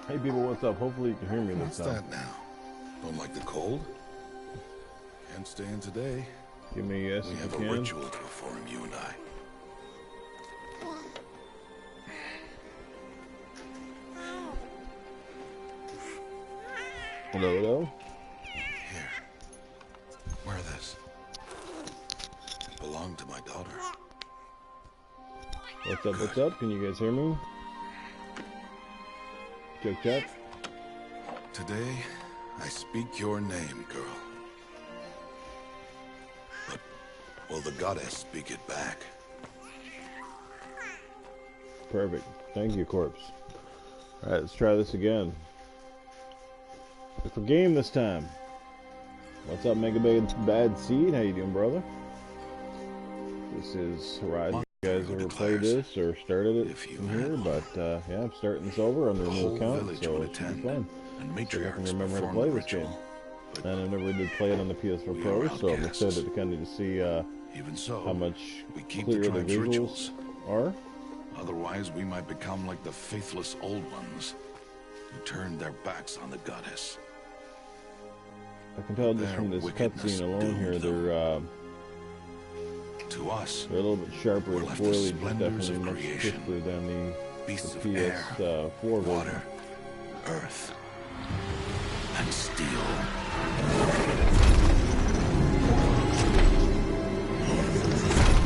Hey people, what's up? Hopefully you can hear me this What's time. that now? Don't like the cold? Can't stay in today. Give me a yes We if have you a can. ritual to perform, you and I. Hello, hello. Here. Wear this. It belonged to my daughter. What's up, what's up? Can you guys hear me? Check, check. Today, I speak your name, girl. But will the goddess speak it back? Perfect. Thank you, Corpse. Alright, let's try this again. For game this time. What's up, Mega Bad Seed? How you doing, brother? This is Horizon. You guys ever played this or started it from here? But yeah, I'm starting this over under a new account, so it should be fun. See if I can remember how to play this game. And I never did play it on the PS4 Pro, so I'm excited to kind of see how much clearer the visuals are. Otherwise, we might become like the faithless old ones who turned their backs on the goddess. I can tell just from this cutscene alone here, they're to us, they're a little bit sharper. The foliage is splendors definitely of much creation, crisper than the beasts of PS4 version. water, earth, and steel.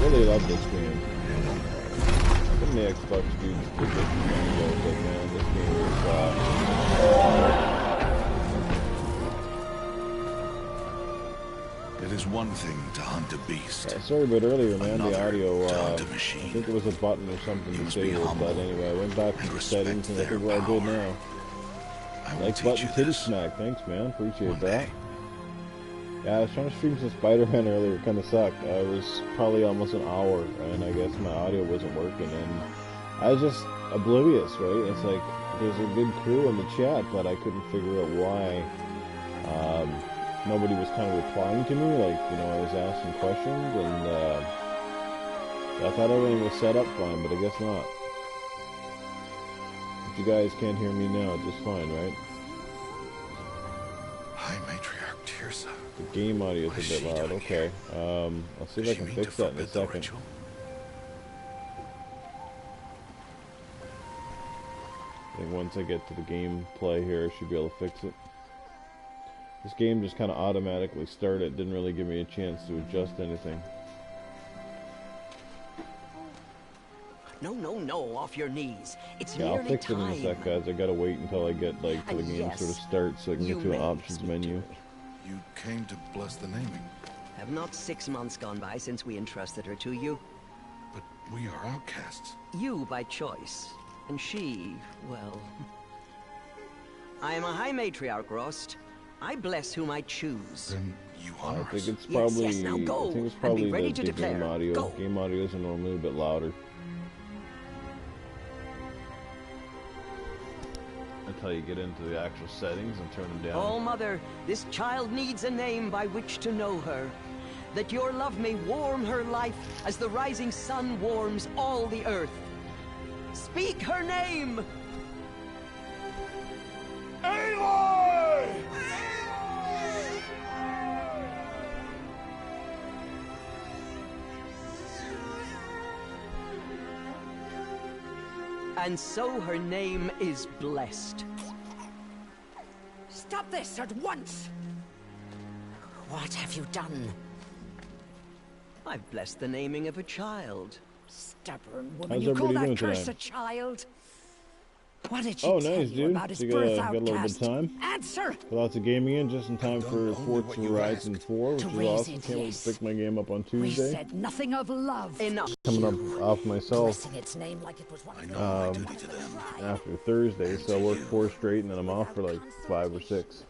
Really love this game. Some of the Xbox dudes did this game, but man, this game is It is one thing to hunt a beast. sorry about earlier, man, the Another audio, to hunt a I machine. think it was a button or something You must be disabled, humble but anyway, I went back to and the respect settings and I their think we're all good power. now. I will Like teach button you titty this smack, thanks man, appreciate one that. day. Yeah, I was trying to stream some Spider-Man earlier, it kinda sucked. I was probably almost an hour, and I guess my audio wasn't working, and I was just oblivious, right? It's like, there's a good crew in the chat, but I couldn't figure out why nobody was kind of replying to me. Like, you know, I was asking questions, and I thought everything was set up fine, but I guess not. But you guys can't hear me now, just fine, right? High Matriarch Tirsa. The game audio What is is a she bit loud, doing okay. I'll see Does if I she can mean fix to that in a forbid the second. ritual? I think once I get to the gameplay here, I should be able to fix it. This game just kind of automatically started, didn't really give me a chance to adjust anything. No, no, no, off your knees. It's Yeah, I'll nearly fix it in time. a sec, guys. I gotta wait until I get, like, till the game Yes, sort of starts so I can you get to an may options speak menu. to me. You came to bless the naming, Have not 6 months gone by since we entrusted her to you? but we are outcasts. You by choice, and she, well... I am a High Matriarch, Rost. I bless whom I choose. Then you I honor think us. it's probably, yes, now go, I think it's and probably be ready the to declare. game audio. Go. Game audios are normally a bit louder. Until you get into the actual settings and turn them down. Oh, Mother, this child needs a name by which to know her. That your love may warm her life as the rising sun warms all the earth. Speak her name! Aloy! And so her name is blessed. Stop this at once! What have you done? I've blessed the naming of a child. Stubborn woman, How's you call everybody that doing curse tonight? a child? What did she Oh, tell nice, you dude. about his So you birth got a little bit of outcast? time? Answer! Got lots of gaming in just in time I've for done only Forza what you Horizon asked. 4, which To is raise awesome. it, Can't wait to yes. pick my game up on We Tuesday. said nothing of love. Enough. Coming up off myself Blessing its name like it was one I of know your my duty to them. after Thursday, so I'll work 4 straight and then I'm off for like 5 or 6.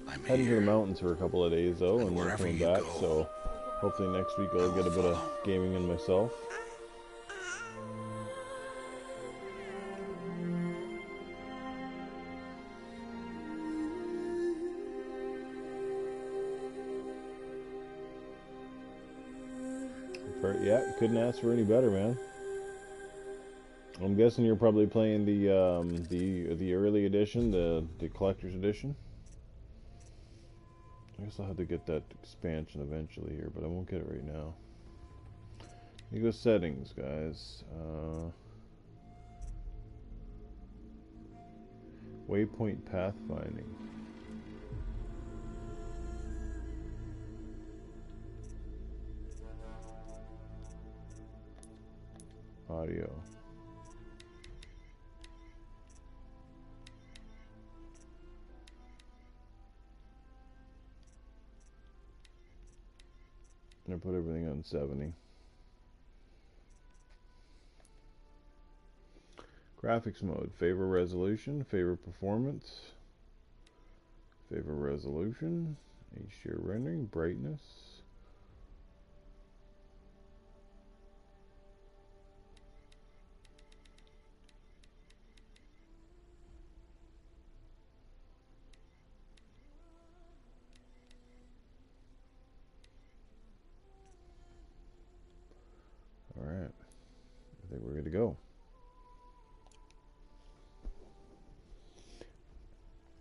I'm Heading to the here. mountains for a couple of days though, and then wherever coming you back, go, so hopefully next week I'll get a bit of gaming in myself. Yeah, couldn't ask for any better, man. I'm guessing you're probably playing the early edition, the collector's edition. I guess I'll have to get that expansion eventually here, but I won't get it right now. Here go settings, guys. Waypoint pathfinding. Audio. I put everything on 70. Graphics mode, favor resolution, favor performance, favor resolution, HDR rendering, brightness. Alright, I think we're good to go.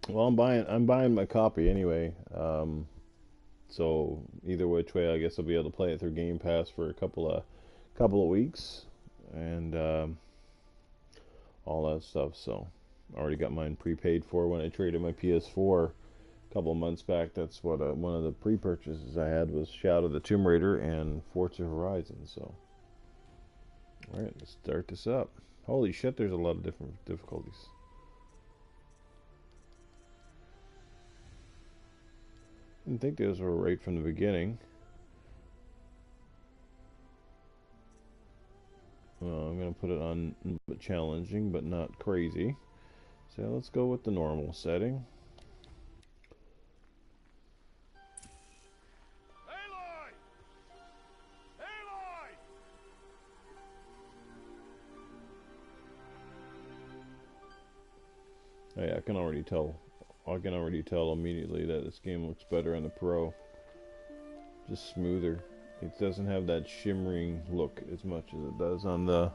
Well, I'm buying my copy anyway. So either which way, I guess I'll be able to play it through Game Pass for a couple of weeks, and all that stuff. So I already got mine prepaid for when I traded my PS4 a couple of months back. That's what one of the pre-purchases I had was Shadow of the Tomb Raider and Forza Horizon. So all right, let's start this up. Holy shit, there's a lot of different difficulties. I didn't think those were right from the beginning. Well, I'm going to put it on challenging, but not crazy. So let's go with the normal setting. Aloy! Aloy! Oh yeah, I can already tell immediately that this game looks better on the Pro. Just smoother. It doesn't have that shimmering look as much as it does on the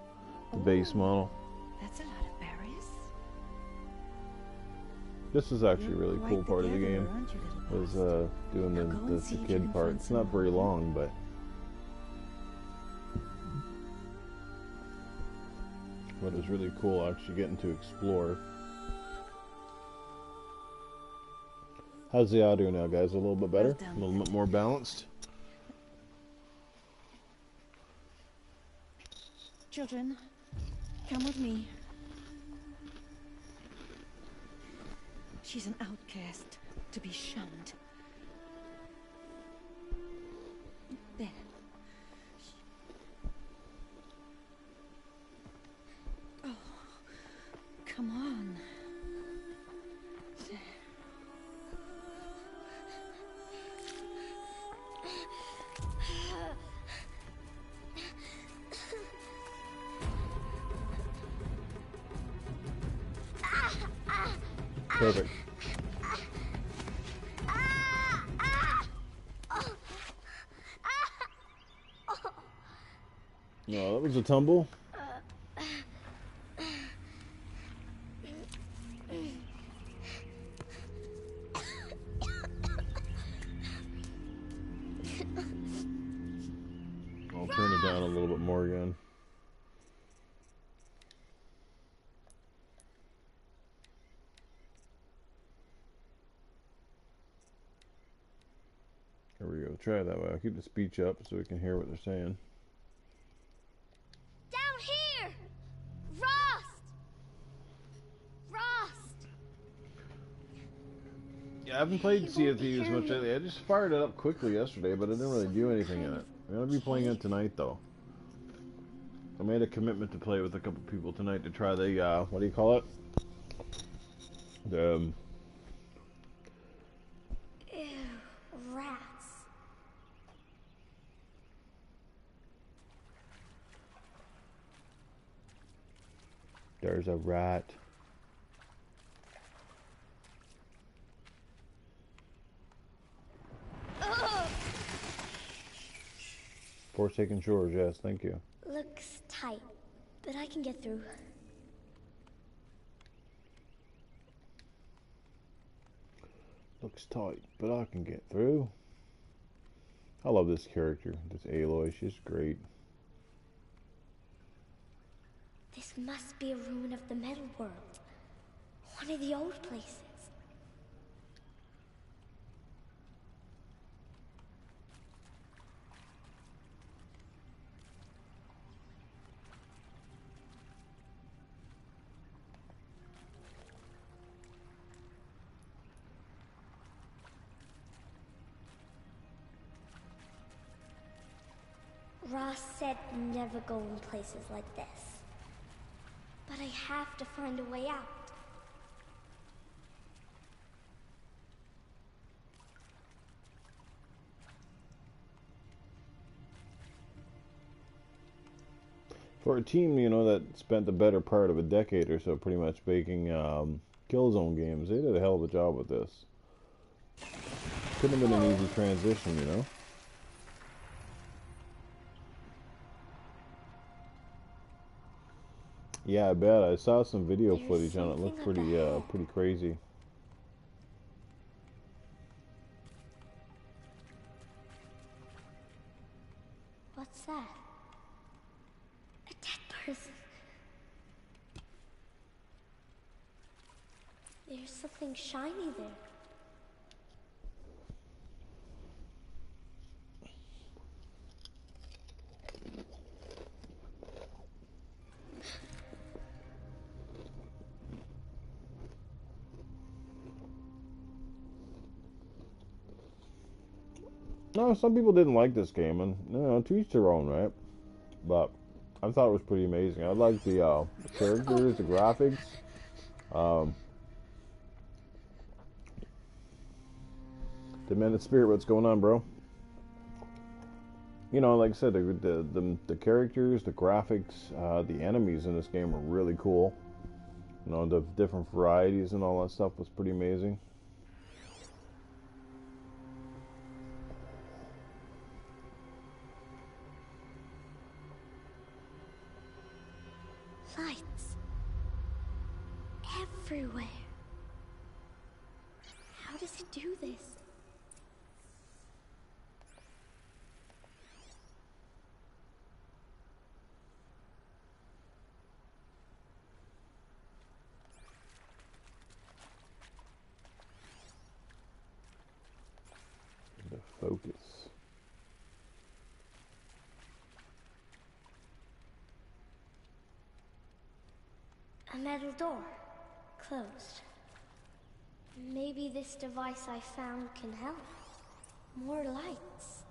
base model. That's a lot of berries. This is actually a really cool part of the game. Was doing the kid part. It's not very long, but it's really cool actually getting to explore. How's the audio now, guys? A little bit better? A little bit more balanced? Children, come with me. She's an outcast, to be shunned. There. Oh, come on. There. Perfect. No, that was a tumble. I'll turn it down a little bit more again. There we go. Try it that way. I'll keep the speech up so we can hear what they're saying. Down here! Rost! Rost! Yeah, I haven't played Sea of Thieves much lately. I just fired it up quickly yesterday, but I didn't really do anything in it. I'm going to be playing it tonight, though. I made a commitment to play with a couple people tonight to try the, what do you call it? The, Ew, rats. there's a rat. Ugh. Forsaken Shores, yes, thank you. Looks tight, but I can get through. Looks tight, but I can get through. I love this character, this Aloy. She's great. This must be a ruin of the metal world. One of the old places. Ross said never go in places like this. But I have to find a way out. For a team, you know, that spent the better part of a decade or so pretty much making Killzone games, they did a hell of a job with this. Couldn't have been an easy transition, you know? Yeah, I bet. I saw some video footage on it. It looked pretty crazy. What's that? A dead person. There's something shiny there. No, some people didn't like this game, and you know, to each their own, right? But I thought it was pretty amazing. I liked the characters, the graphics. The Man of Spirit, what's going on, bro? You know, like I said, the characters, the graphics, the enemies in this game were really cool. You know, the different varieties and all that stuff was pretty amazing. Lights. Everywhere. How does he do this? The focus. A metal door. Closed. Maybe this device I found can help. More lights.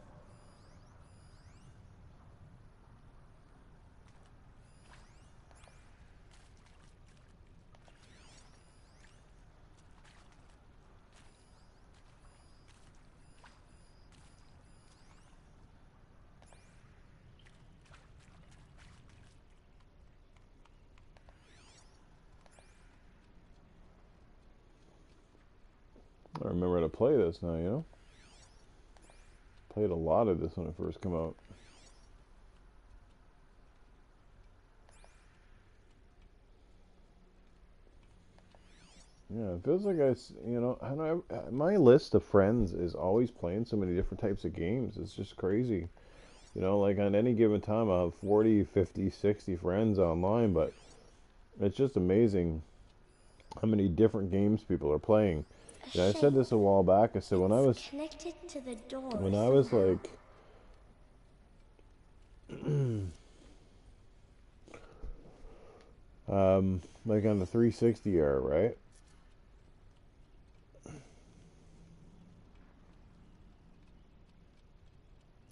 I remember how to play this now, you know? Played a lot of this when it first came out. Yeah, it feels like you know, I don't know, my list of friends is always playing so many different types of games. It's just crazy. You know, like on any given time I have 40, 50, 60 friends online, but it's just amazing how many different games people are playing. Yeah, I said this a while back. I said when I was connected to the door. When I was like like on the 360 era, right?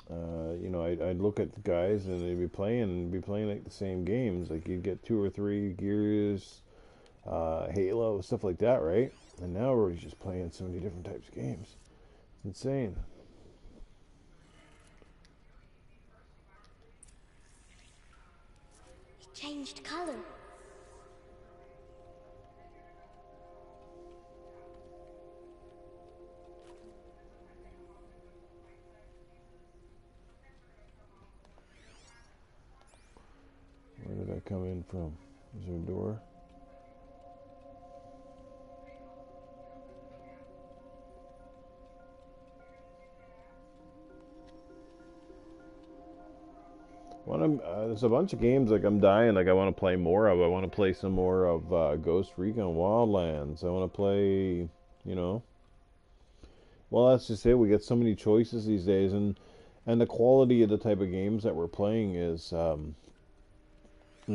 You know, I'd look at the guys and they'd be playing like the same games. Like you'd get 2 or 3 Gears, Halo, stuff like that, right? And now we're just playing so many different types of games. It's insane. It changed color. Where did I come in from? Is there a door? There's a bunch of games like I'm dying, like I want to play more of. I want to play some more of Ghost Recon Wildlands. I want to play, you know. Well, that's just it. We get so many choices these days, and the quality of the type of games that we're playing is, you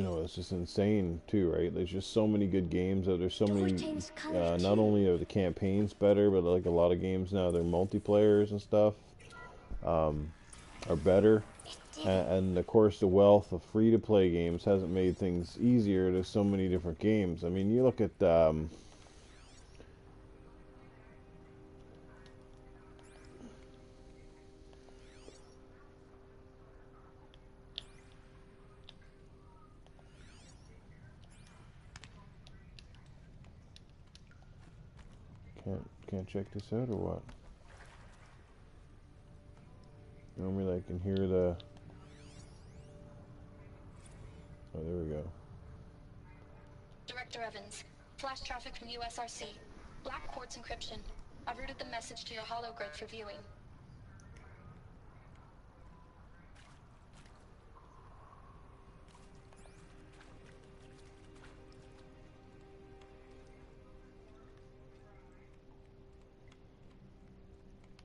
know, it's just insane too, right? There's just so many good games. There's so many. Not only are the campaigns better, but like a lot of games now, their multiplayers and stuff are better. And of course, the wealth of free-to-play games hasn't made things easier. There's so many different games. I mean, you look at can't check this out or what? Normally I can hear the. Oh, there we go. Director Evans, flash traffic from USRC. Black quartz encryption. I've routed the message to your hologrid for viewing.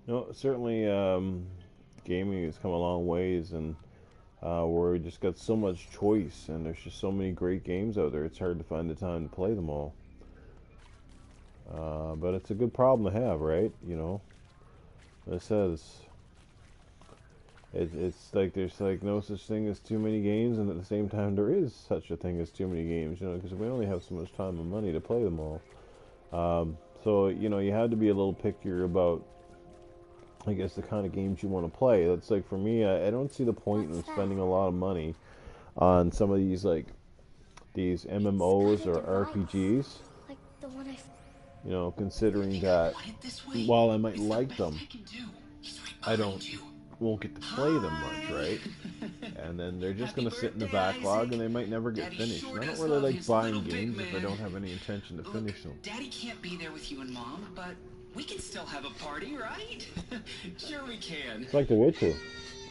No, certainly gaming has come a long ways, and where we just got so much choice, and there's just so many great games out there. It's hard to find the time to play them all. But it's a good problem to have, right? You know, it says it's like there's like no such thing as too many games, and at the same time there is such a thing as too many games. You know, because we only have so much time and money to play them all. So you know, you have to be a little pickier about, I guess, the kind of games you want to play. That's like for me, I don't see the point in spending a lot of money on some of these like these MMOs or RPGs. Like the one You know, considering that while I might like them, I won't get to play them much, right? And then they're just gonna sit in the backlog, and they might never get finished. And I don't really like buying games if I don't have any intention to finish them. Daddy can't be there with you and Mom, but we can still have a party, right? Sure we can. It's like The Witcher.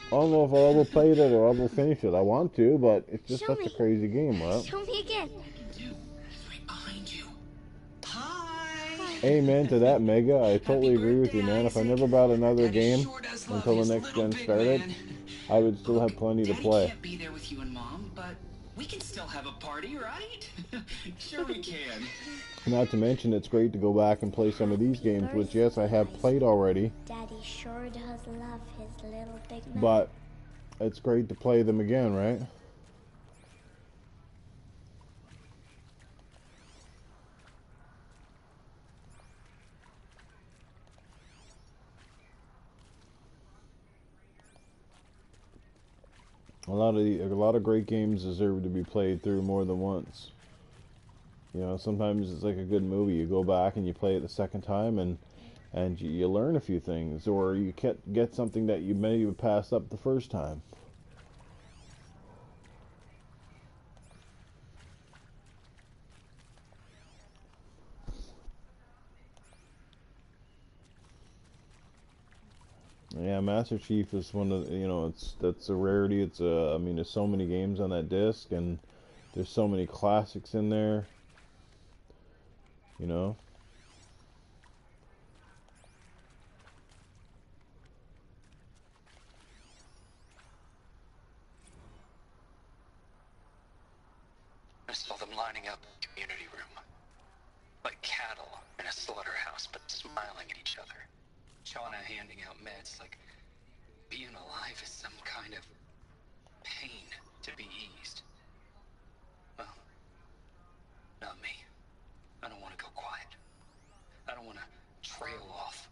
I don't know if I'll ever play it or I'll ever finish it. I want to, but it's just such a crazy game, right? Show me again. Right behind you. Hi. Amen to that, Mega. I totally agree with you, man. If I never bought another game until the next gen started, I would still have plenty to play. Daddy can't be there with you and Mom, but we can still have a party, right? Sure we can. Not to mention, it's great to go back and play some of these games, which, yes, I have played already. Daddy sure does love his little big man. But it's great to play them again, right? A lot of great games deserve to be played through more than once. You know, sometimes it's like a good movie. You go back and you play it the second time, and you learn a few things, or you get something that you maybe passed up the first time. Yeah, Master Chief is one of, you know, that's a rarity. I mean, there's so many games on that disc, and there's so many classics in there. You know. I saw them lining up in the community room, like cattle in a slaughterhouse, but smiling at each other. Shauna handing out meds, like being alive is some kind of pain to be eased. Well, not me. I don't want to go quiet. I don't want to trail off.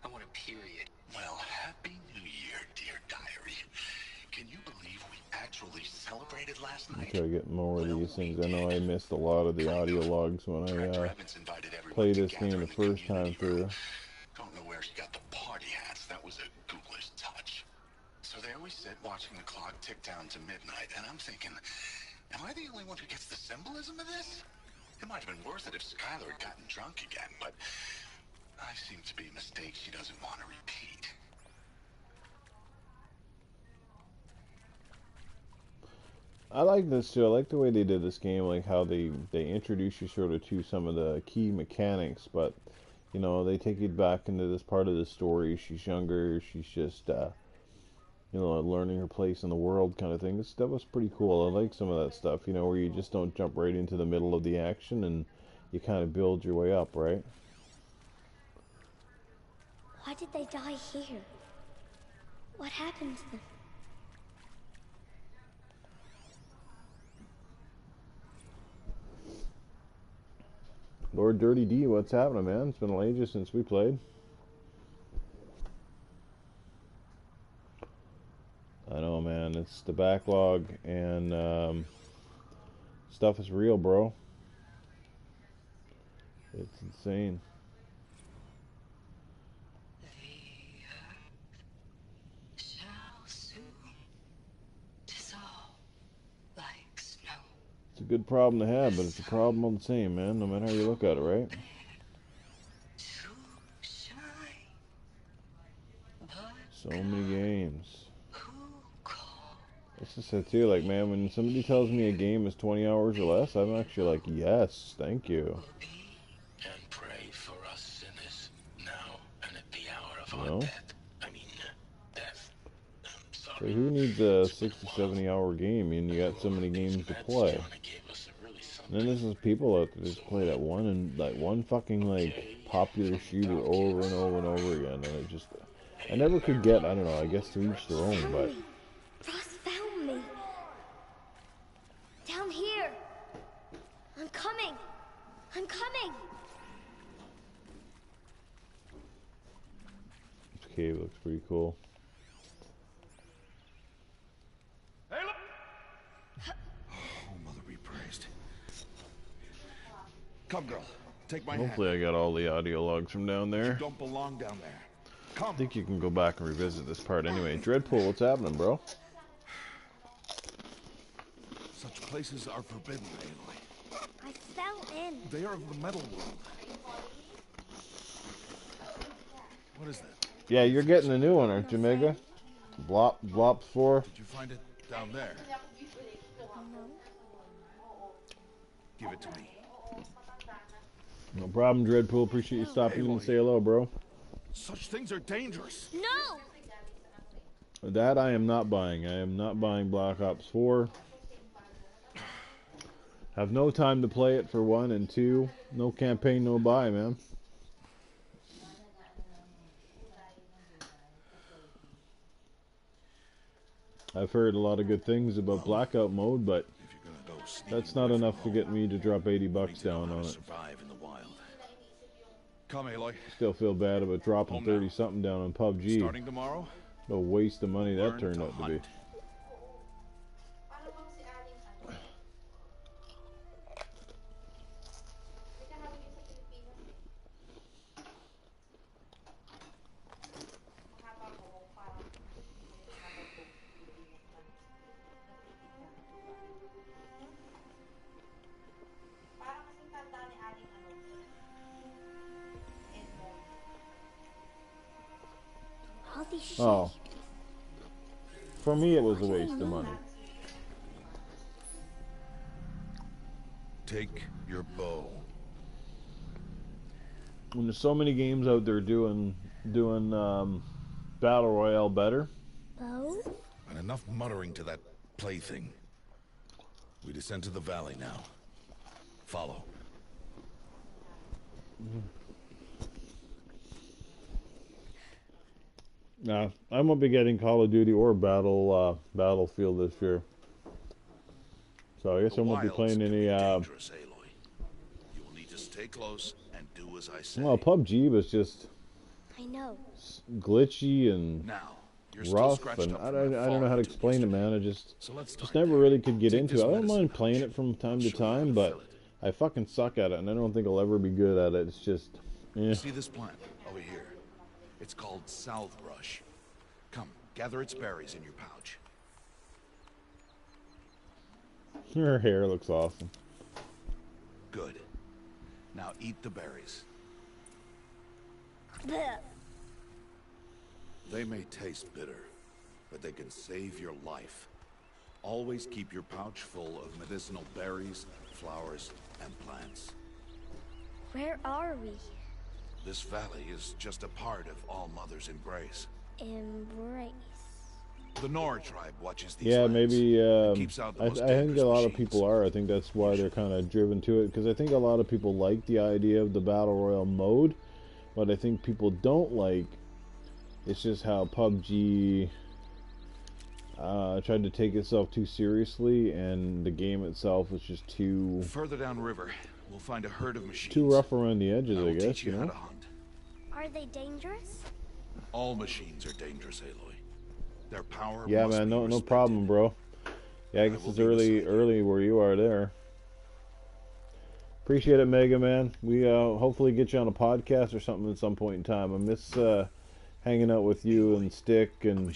I want a period. Well, Happy New Year, dear diary. Can you believe we actually celebrated last night? Try to get more of these things. I know I missed a lot of the audio logs when I played this game the first time through. Don't know where she got the party hats. That was a ghoulish touch. So there we sit watching the clock tick down to midnight, and I'm thinking, am I the only one who gets the symbolism of this? It might have been worth it if Skylar had gotten drunk again, but I seem to be a mistake she doesn't want to repeat. I like this too. I like the way they did this game, like how they introduce you sort of to some of the key mechanics, but you know, they take you back into this part of the story. She's younger. She's just you know, learning her place in the world, kind of thing. That was pretty cool. I like some of that stuff. You know, where you just don't jump right into the middle of the action and you kind of build your way up, right? Why did they die here? What happened to them? Lord Dirty D, what's happening, man? It's been ages since we played. I know, man. It's the backlog and stuff is real, bro. It's insane. It's a good problem to have, but it's a problem all the same, man, no matter how you look at it, right? So many games. This is it too, like, man, when somebody tells me a game is 20 hours or less, I'm actually like, yes, thank you. And pray for us sinners now and at the hour of our death. I mean, death. So who needs a 60, 70 hour game and you got so many games to play? And then there's those people out there just play that one fucking like popular shooter over and over and over again, and it just, I never could get, I don't know, I guess to each their own, but Ross found me. Down here. I'm coming. I'm coming. this cave looks pretty cool. Come, girl. Take my Hopefully hand. I got all the audio logs from down there. You don't belong down there. Come. I think you can go back and revisit this part anyway. Dreadpool, what's happening, bro? Such places are forbidden, Aloy. I fell in. They are of the metal world. What is that? Yeah, you're getting a new one, aren't you, Mega? Blops 4. Did you find it down there? Give it to me. No problem, Dreadpool. Appreciate you stopping in and say hello, bro. Such things are dangerous. No! That I am not buying. I am not buying Black Ops 4. Have no time to play it for 1, and 2, no campaign, no buy, man. I've heard a lot of good things about Blackout mode, but that's not enough to get me to drop 80 bucks down on it. Come, Aloy. Still feel bad about dropping 30 something down on PUBG. Starting tomorrow? No waste of money that turned out to be. Oh. For me, it was a waste of money. Take your bow. When there's so many games out there doing Battle Royale better. Bow? And enough muttering to that plaything. We descend to the valley now. Follow. Nah, I won't be getting Call of Duty or Battlefield this year. So I guess I won't be playing any. Dangerous, Aloy. You will need to stay close and do as I say. Well, PUBG was just. I know. Glitchy and rough, and I don't know how to explain it, man. I just never really could get into it. I don't mind playing it from time to time, but I fucking suck at it, and I don't think I'll ever be good at it. It's just, yeah. See this plant over here? It's called southbrush. Come, gather its berries in your pouch. Her hair looks awesome. Good. Now eat the berries. Blech. They may taste bitter, but they can save your life. Always keep your pouch full of medicinal berries, flowers, and plants. Where are we? This valley is just a part of All Mother's embrace. Embrace. The Nora tribe watches these Yeah, lands. maybe, Keeps out the I most think dangerous a lot of machines. people are. I think that's why they're kind of driven to it, because I think a lot of people like the idea of the Battle Royale mode, but I think people don't like, it's just how PUBG tried to take itself too seriously, and the game itself was just too... Further downriver, we'll find a herd of machines. Too rough around the edges, I guess, teach you you how know? to hunt. Are they dangerous? All machines are dangerous, Aloy. Their power Yeah, must man, be no respected. problem, bro. Yeah, I guess will it's be beside early where you are there. Appreciate it, Mega Man. We hopefully get you on a podcast or something at some point in time. I miss hanging out with you and Stick and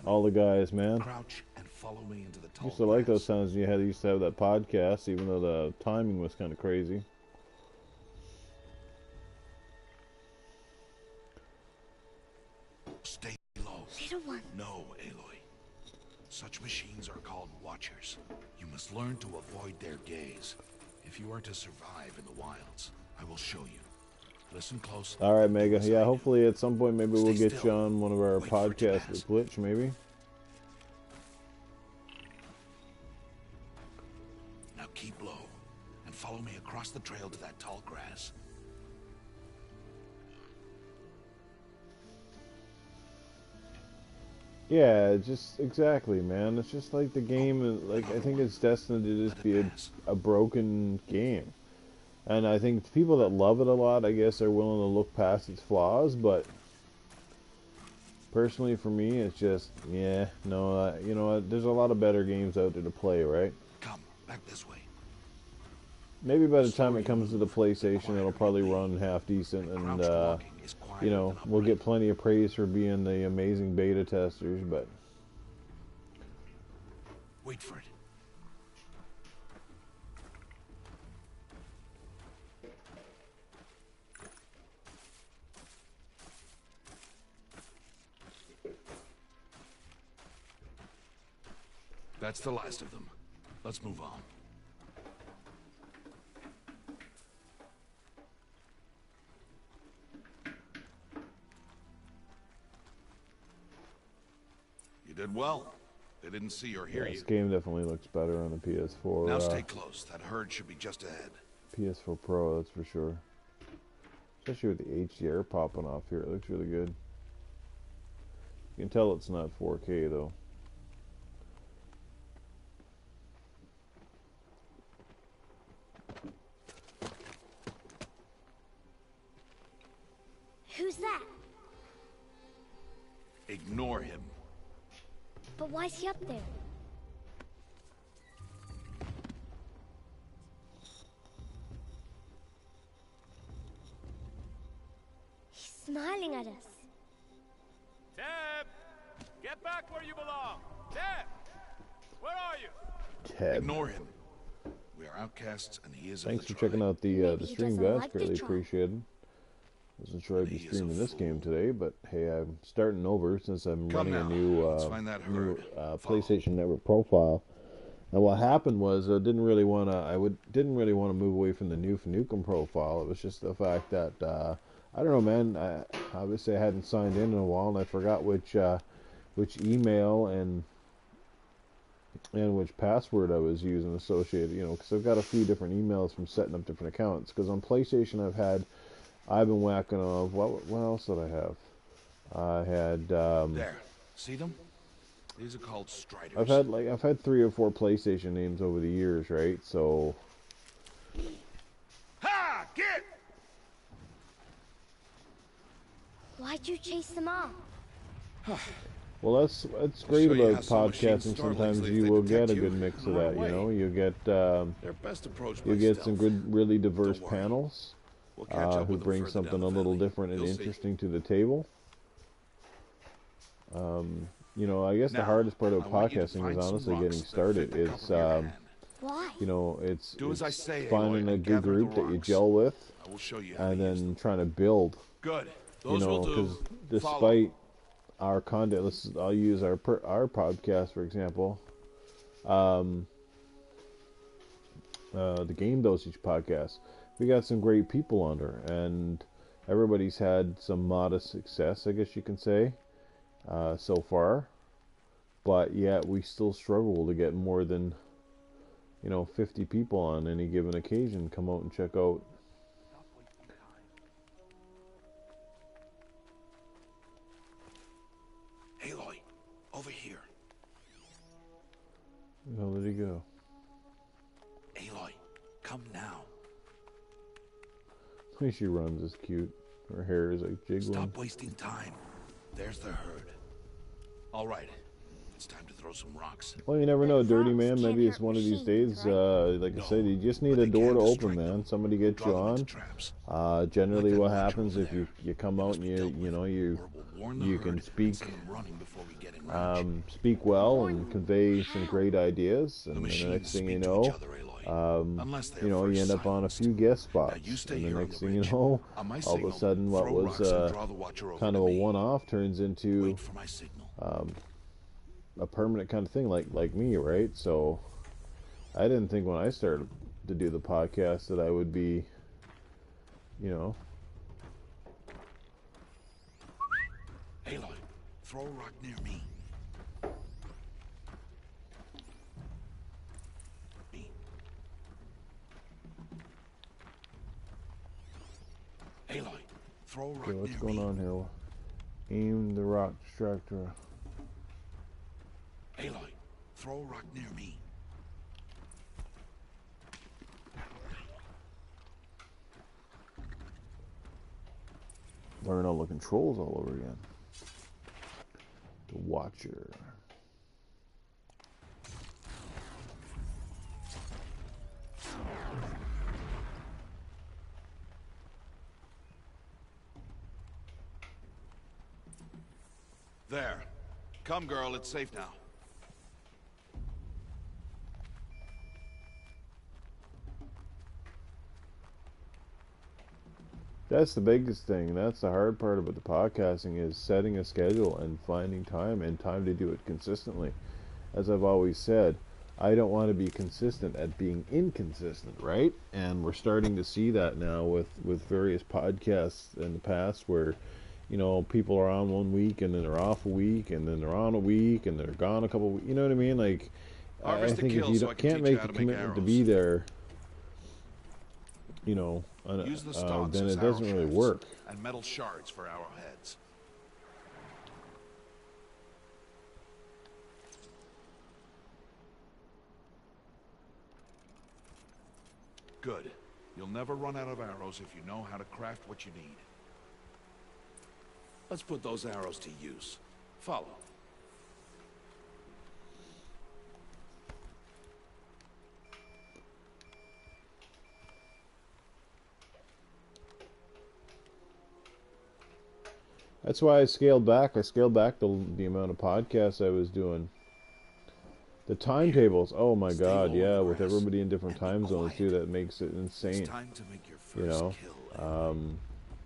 all the guys, man. Crouch and follow me into the tall Used to like those grass. sounds you used to have that podcast, even though the timing was kind of crazy. Stay low. Little one. No, Aloy. Such machines are called Watchers. You must learn to avoid their gaze. If you are to survive in the wilds, I will show you. Listen close. All right, Mega. Yeah, hopefully at some point maybe we'll Stay get you still. on one of our Wait for it to podcasts pass. with Glitch, maybe. Now keep low and follow me across the trail to that tall grass. Yeah, just exactly, man. It's just like the game is like I think it's destined to just be a broken game. And I think people that love it a lot, I guess, are willing to look past its flaws, but personally for me, it's just, yeah, no, you know what, there's a lot of better games out there to play, right? Come, back this way. Maybe by the time it comes to the PlayStation, it'll probably run half decent, and, you know, we'll get plenty of praise for being the amazing beta testers, but... Wait for it. That's the last of them. Let's move on. You did well. They didn't see or hear Yeah, you. this game definitely looks better on the PS4. Now stay close. That herd should be just ahead. PS4 Pro, that's for sure. Especially with the HDR popping off here, it looks really good. You can tell it's not 4K though. Who's that? Ignore him. But why's he up there? He's smiling at us. Tab! Get back where you belong! Tab! Where are you? Ted. Ignore him. We are outcasts, and he is Thanks of the for checking tribe. out the Maybe he stream, doesn't guys. like the Greatly tribe. appreciated. Wasn't sure I'd be He is a streaming this game fool. today, but hey, I'm starting over since I'm Come running a now. new, Let's find that herd. Follow. PlayStation Network profile. And what happened was I didn't really want to move away from the Newf Nukem profile. It was just the fact that I don't know, man. Obviously I hadn't signed in a while, and I forgot which email and which password I was using associated. You know, because I've got a few different emails from setting up different accounts. Because on PlayStation I've been whacking off. What else did I have? I had. There. See them? These are called Striders. I've had 3 or 4 PlayStation names over the years, right? So. Ha! Get! Why'd you chase them off? Well, that's great show you about how some machines podcasting. startlings Sometimes leave, you they will protect get a you good mix of and run that. You away. know, you get They're best approached by you get some stealth. good, really diverse Don't worry. panels We'll catch up who with them bring further something down a the little valley. different and You'll see. interesting to the table. You know, I guess the Now, hardest part of I want you to podcasting find is some honestly rocks getting that started. fit the cup It's of your hand. Why? you know, it's Do as I say, finding Aloy, a and good gather the group that you rocks. gel with, I will show you how and to use then them. trying to build. Good. You Those know, will because do. despite Follow. our content, I'll use our podcast for example. the Game Dosage podcast. We got some great people on there, and everybody's had some modest success, I guess you can say, so far. But yet we still struggle to get more than, 50 people on any given occasion come out and check out. Aloy, over here. Where did he go? Aloy, come now. The way she runs is cute. Her hair is like jiggling. Stop wasting time. There's the herd. All right. It's time to throw some rocks. Well, you never know, Dirty Man. Maybe it's one of these days. Like I said, you just need a door to open, man. Somebody gets you on. Generally, what happens if you come out and you can speak well and convey some great ideas, and the next thing you know, you end up on a few guest spots, and the next thing you know, all of a sudden, what was kind of a one-off turns into a permanent kind of thing, like me, right? So I didn't think when I started to do the podcast that I would be, Aloy, throw a rock near me. Aloy, throw a rock near me. What's going on here? Aim the rock distractor. Aloy, throw a rock near me. Learn all the controls all over again. The Watcher. There. Come, girl, it's safe now. That's the biggest thing. That's the hard part about the podcasting, is setting a schedule and finding time to do it consistently. As I've always said, I don't want to be consistent at being inconsistent, right? And we're starting to see that now with various podcasts in the past where, people are on 1 week and then they're off a week and then they're on a week and they're gone a couple weeks. You know what I mean? Like, I think if you can't make the commitment to be there, then it doesn't really work. And metal shards for arrowheads. Good. You'll never run out of arrows if you know how to craft what you need. Let's put those arrows to use. Follow. That's why I scaled back. I scaled back the amount of podcasts I was doing. The timetables, oh my god, yeah, with everybody in different time zones too, that makes it insane.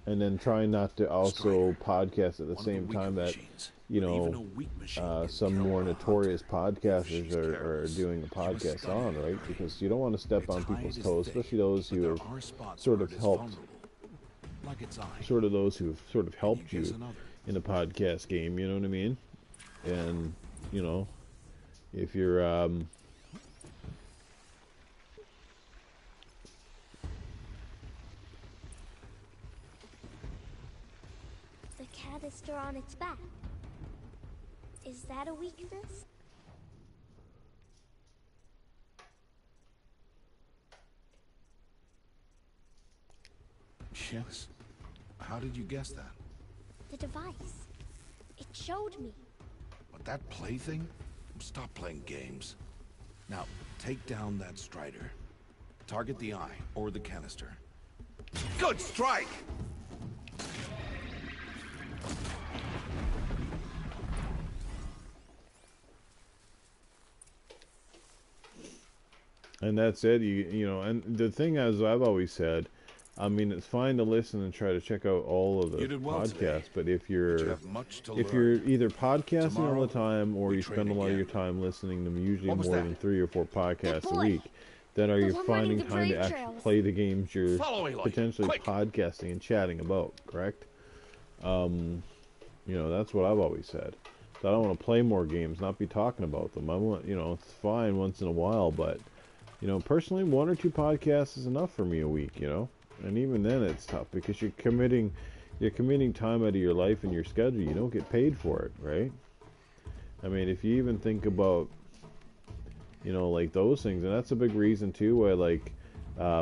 And then trying not to also podcast at the same time that, some more notorious podcasters are doing a podcast on, right? Because you don't want to step on people's toes, especially those who have sort of helped, those who have sort of helped you in the podcast game, you know what I mean? And, if you're, the canister on its back. Is that a weakness? Yes. How did you guess that? The device. It showed me. But that plaything? Stop playing games. Now, take down that strider. Target the eye, or the canister. Good strike! And that's it. And the thing, as I've always said, I mean, it's fine to listen and try to check out all of the podcasts, but if you're either podcasting all the time or you spend a lot of your time listening to them, usually more than 3 or 4 podcasts a week, then are you finding time to actually play the games you're potentially podcasting and chatting about, correct? You know, that's what I've always said. So I don't want to play more games, not be talking about them. I want, you know, it's fine once in a while, but, you know, personally, 1 or 2 podcasts is enough for me a week, you know? And even then it's tough because you're committing time out of your life and your schedule. You don't get paid for it, right? I mean, if you even think about, you know, like those things, and that's a big reason too why, like,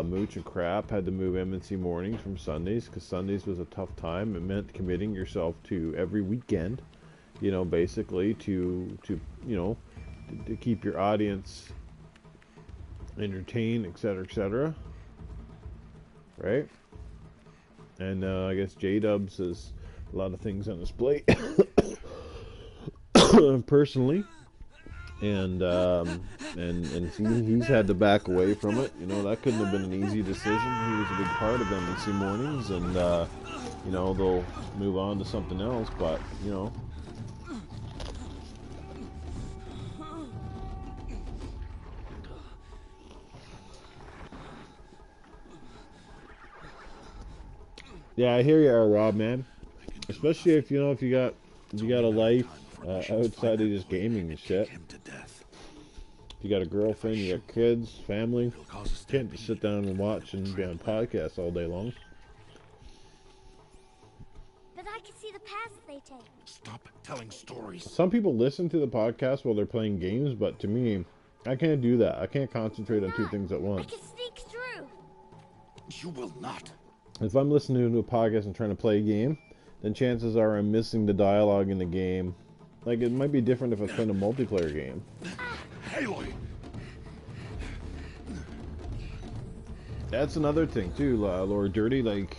Mooch and Crap had to move M&C mornings from Sundays, because Sundays was a tough time. It meant committing yourself to every weekend, you know, basically to you know, to keep your audience entertained, etc., right? And I guess J-Dubs has a lot of things on his plate personally, and he's had to back away from it. You know, that couldn't have been an easy decision. He was a big part of M&C mornings, and you know, they'll move on to something else, but you know, yeah, I hear you, Rob, man. Especially if you know, if you got a life outside of just gaming and shit. If you got a girlfriend, you got kids, family, you can't just sit down and watch and be on podcasts all day long. But I can see the paths they take. Stop telling stories. Some people listen to the podcast while they're playing games, but to me, I can't do that. I can't concentrate on 2 things at once. I can sneak through. You will not. If I'm listening to a podcast and trying to play a game, then chances are I'm missing the dialogue in the game. Like, it might be different if I play a multiplayer game. Aloy. That's another thing too, Lord Dirty. Like,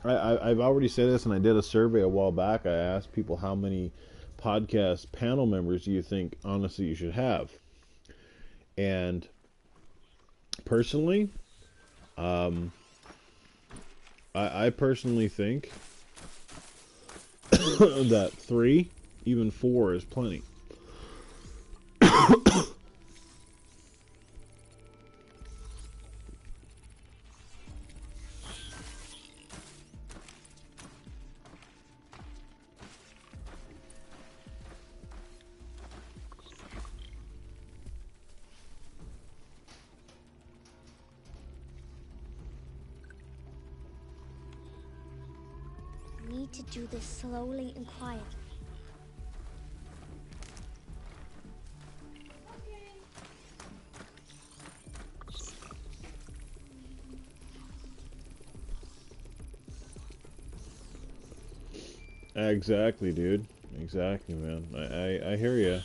I've already said this, and I did a survey a while back. I asked people how many podcast panel members do you think, honestly, you should have. And personally, I personally think that 3, even 4 is plenty. To do this slowly and quietly. Exactly, dude. Exactly, man. I hear you.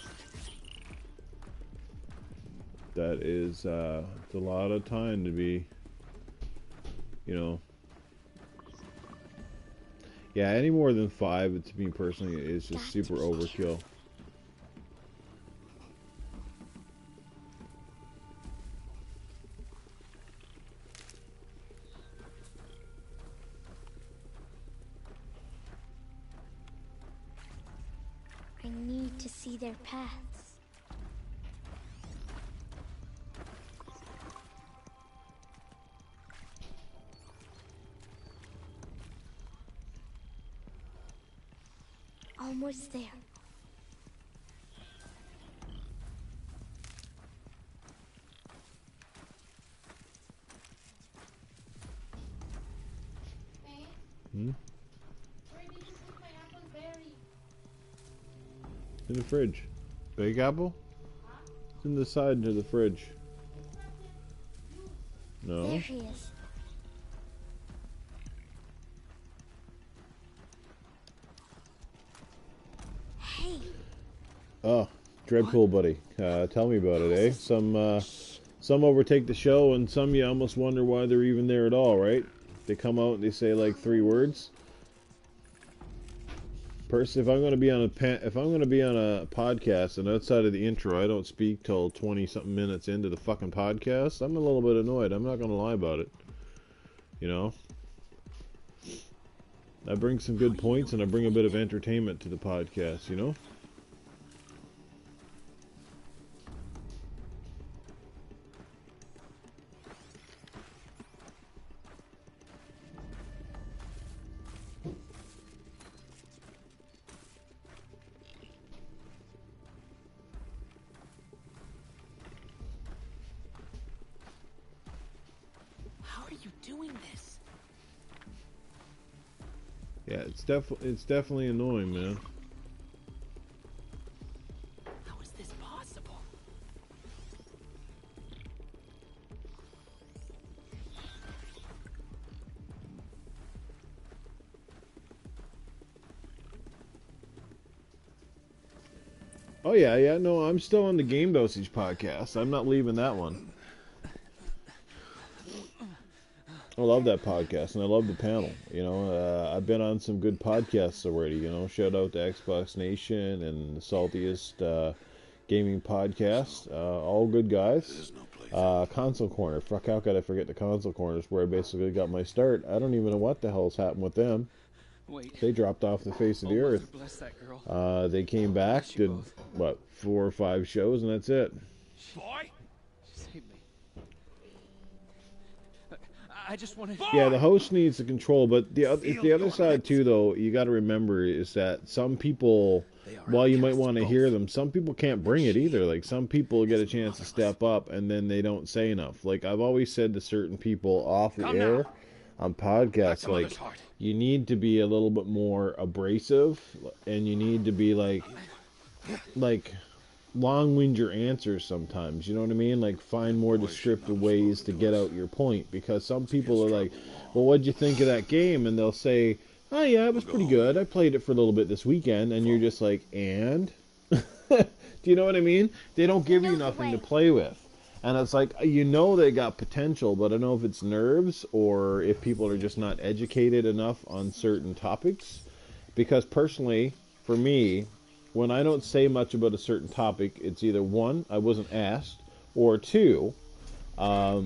That is it's a lot of time to be, you know. Yeah, any more than 5, to me personally, is just super overkill. I need to see their paths. Almost there. Hmm? Where did you put my apple berry? In the fridge. Big apple? Huh? It's in the side of the fridge. No. There he is. Oh, Dreadpool buddy. Tell me about it, eh? Some overtake the show, and some you almost wonder why they're even there at all, right? They come out and they say like 3 words. Personally, if I'm going to be on a podcast and outside of the intro, I don't speak till 20-something minutes into the fucking podcast, I'm a little bit annoyed. I'm not going to lie about it. You know? I bring some good points and I bring a bit of entertainment to the podcast, you know? Yeah, it's definitely annoying, man. How is this possible? Oh yeah, no, I'm still on the Game Dosage podcast. I'm not leaving that one. I love that podcast, and I love the panel. You know, I've been on some good podcasts already. You know, shout out to Xbox Nation and the Saltiest Gaming Podcast. All good guys. Console Corner. Fuck, how could I forget the Console Corner? Is where I basically got my start. I don't even know what the hell's happened with them. They dropped off the face of the earth. They came back, did, what, 4 or 5 shows, and that's it. Boy! I just want to... Yeah, the host needs the control, but the other side too, though, you got to remember is that some people, while you might want to hear them, some people can't bring it either. Like, some people get a chance to step up, and then they don't say enough. Like, I've always said to certain people off the air on podcasts, like, you need to be a little bit more abrasive, and you need to be like long-wind your answers sometimes, you know what I mean? Like, find more descriptive ways to get out your point, because some people are like, well, what'd you think of that game? And they'll say, oh yeah, it was pretty good, I played it for a little bit this weekend, and you're just like, and? Do you know what I mean? They don't give you nothing to play with. And it's like, you know they got potential, but I don't know if it's nerves or if people are just not educated enough on certain topics. Because personally, for me, when I don't say much about a certain topic, it's either 1, I wasn't asked, or 2, I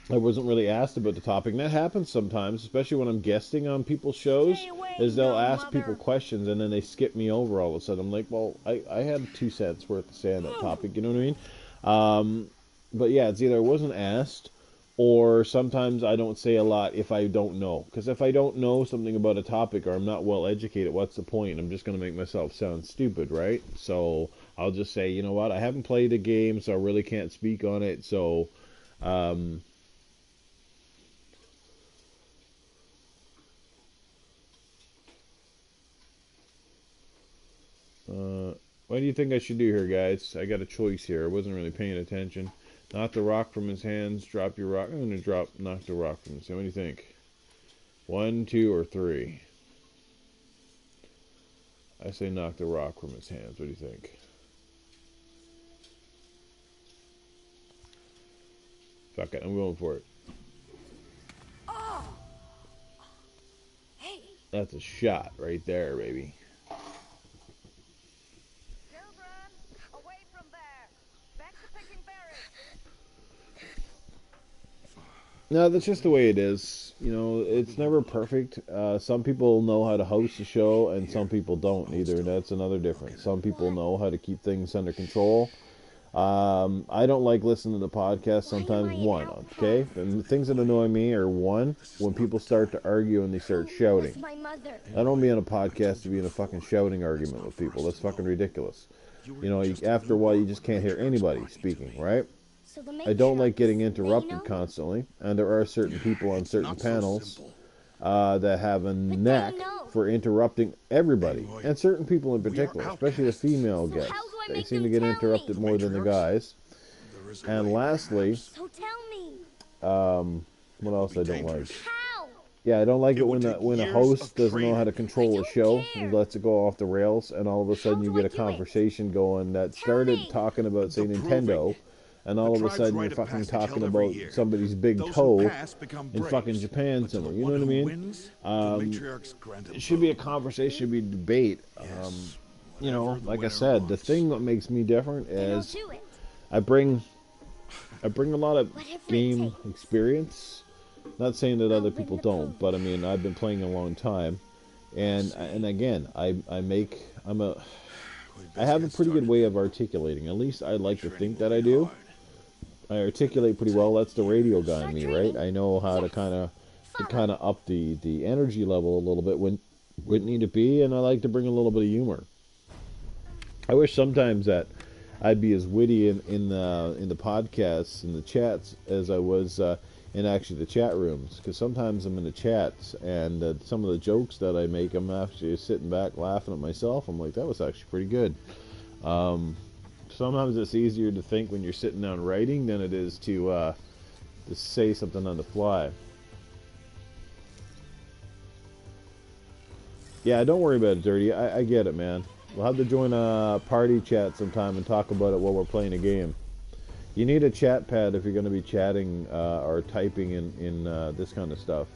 wasn't really asked about the topic. And that happens sometimes, especially when I'm guesting on people's shows, is they'll ask people questions and then they skip me over all of a sudden. I'm like, well, I had 2 cents worth to say on that topic, you know what I mean? But yeah, it's either I wasn't asked, or sometimes I don't say a lot if I don't know. Because if I don't know something about a topic or I'm not well educated, what's the point? I'm just going to make myself sound stupid, right? So I'll just say, you know what, I haven't played the game, so I really can't speak on it. So, what do you think I should do here, guys? I got a choice here. I wasn't really paying attention. Knock the rock from his hands. Drop your rock. I'm going to knock the rock from his hands. What do you think? 1, 2, or 3? I say knock the rock from his hands. What do you think? Fuck it. I'm going for it. Oh. Hey. That's a shot right there, baby. No, that's just the way it is. You know, it's never perfect. Some people know how to host a show, and some people don't either. And that's another difference. Some people know how to keep things under control. I don't like listening to the podcast sometimes, 1, okay? And the things that annoy me are, 1, when people start to argue and they start shouting. I don't be on a podcast to be in a fucking shouting argument with people. That's fucking ridiculous. You know, after a while, you just can't hear anybody speaking, right? I don't like getting interrupted constantly, and there are certain people on certain panels that have a knack for interrupting everybody, and certain people in particular, especially the female guests. They seem to get interrupted more than the guys. And lastly, what else I don't like? Yeah, I don't like it when a host doesn't know how to control a show and lets it go off the rails, and all of a sudden you get a conversation going that started talking about, say, Nintendo, and all of a sudden you're fucking talking about somebody's big toe in fucking Japan somewhere. You know what I mean? It should be a conversation, should be a debate. You know, like I said, the thing that makes me different is I bring a lot of game experience. Not saying that other people don't, but I mean, I've been playing a long time, and again, I have a pretty good way of articulating. At least I like to think that I do. I articulate pretty well. That's the radio guy in me, right? I know how to kind of up the energy level a little bit when it need to be, and I like to bring a little bit of humor. I wish sometimes that I'd be as witty in the podcasts and the chats as I was in actually the chat rooms, because sometimes I'm in the chats and some of the jokes that I make, I'm actually sitting back laughing at myself. I'm like, that was actually pretty good. Sometimes it's easier to think when you're sitting down writing than it is to say something on the fly. Yeah, don't worry about it, Dirty. I get it, man. We'll have to join a party chat sometime and talk about it while we're playing a game. You need a chat pad if you're going to be chatting or typing in this kind of stuff.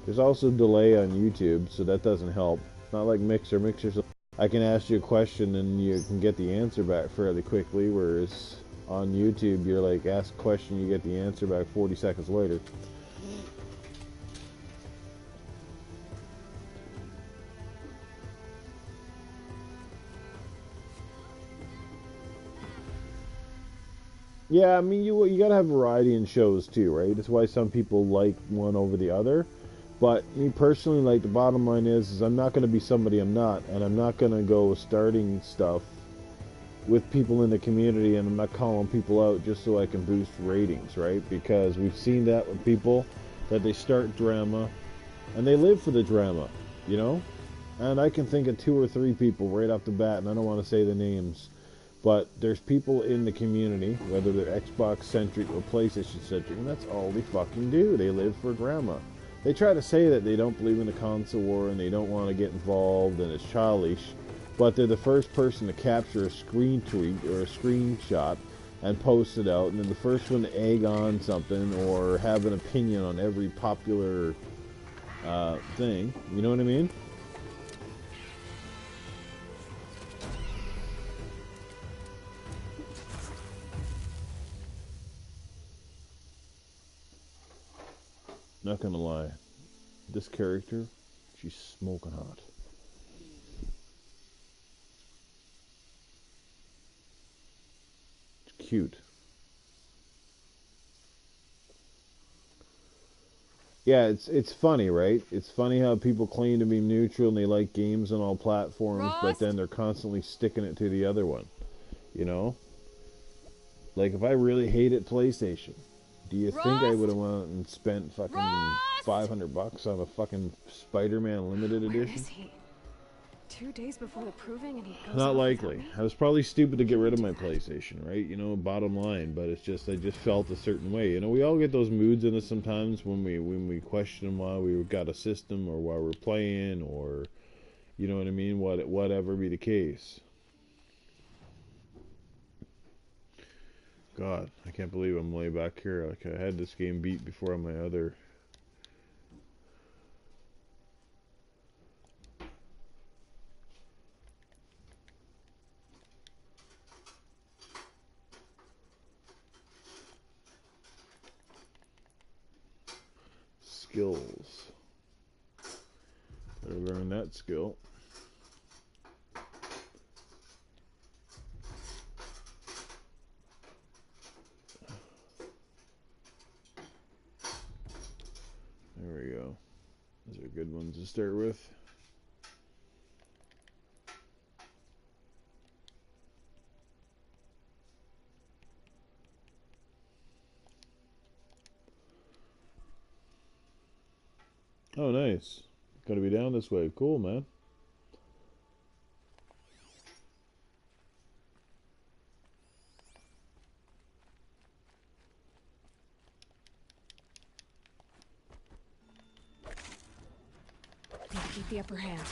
There's also delay on YouTube, so that doesn't help. Not like Mixer. Mixer's, I can ask you a question and you can get the answer back fairly quickly, whereas on YouTube, you're like, ask a question, you get the answer back 40 seconds later. Yeah, I mean, you gotta have variety in shows too, right? That's why some people like one over the other. But me personally, like, the bottom line is I'm not gonna be somebody I'm not, and I'm not gonna go starting stuff with people in the community, and I'm not calling people out just so I can boost ratings, right? Because we've seen that with people, that they start drama, and they live for the drama, you know? And I can think of 2 or 3 people right off the bat, and I don't want to say the names, but there's people in the community, whether they're Xbox-centric or PlayStation-centric, and that's all they fucking do. They live for drama. They try to say that they don't believe in the console war and they don't want to get involved and it's childish, but they're the first person to capture a screen tweet or a screenshot and post it out, and then the first one to egg on something or have an opinion on every popular thing. You know what I mean? Not gonna lie, this character, she's smoking hot. It's cute. Yeah, it's funny, right? It's funny how people claim to be neutral and they like games on all platforms, but then they're constantly sticking it to the other one. You know? Like, if I really hated PlayStation, do you think I would have went and spent fucking $500 on a fucking Spider-Man limited edition? Where is he? 2 days before the proving and he goes Not off likely. without me? I was probably stupid to get rid of my PlayStation, right? You know, bottom line. But it's just, I just felt a certain way. You know, we all get those moods in us sometimes when we question why we got a system or why we're playing, or, you know what I mean? Whatever be the case. God, I can't believe I'm way back here. Like, I had this game beat before on my other. Skills. Better learn that skill. There we go. Those are good ones to start with. Oh, nice. Gotta be down this way. Cool, man. Need to keep the upper hand.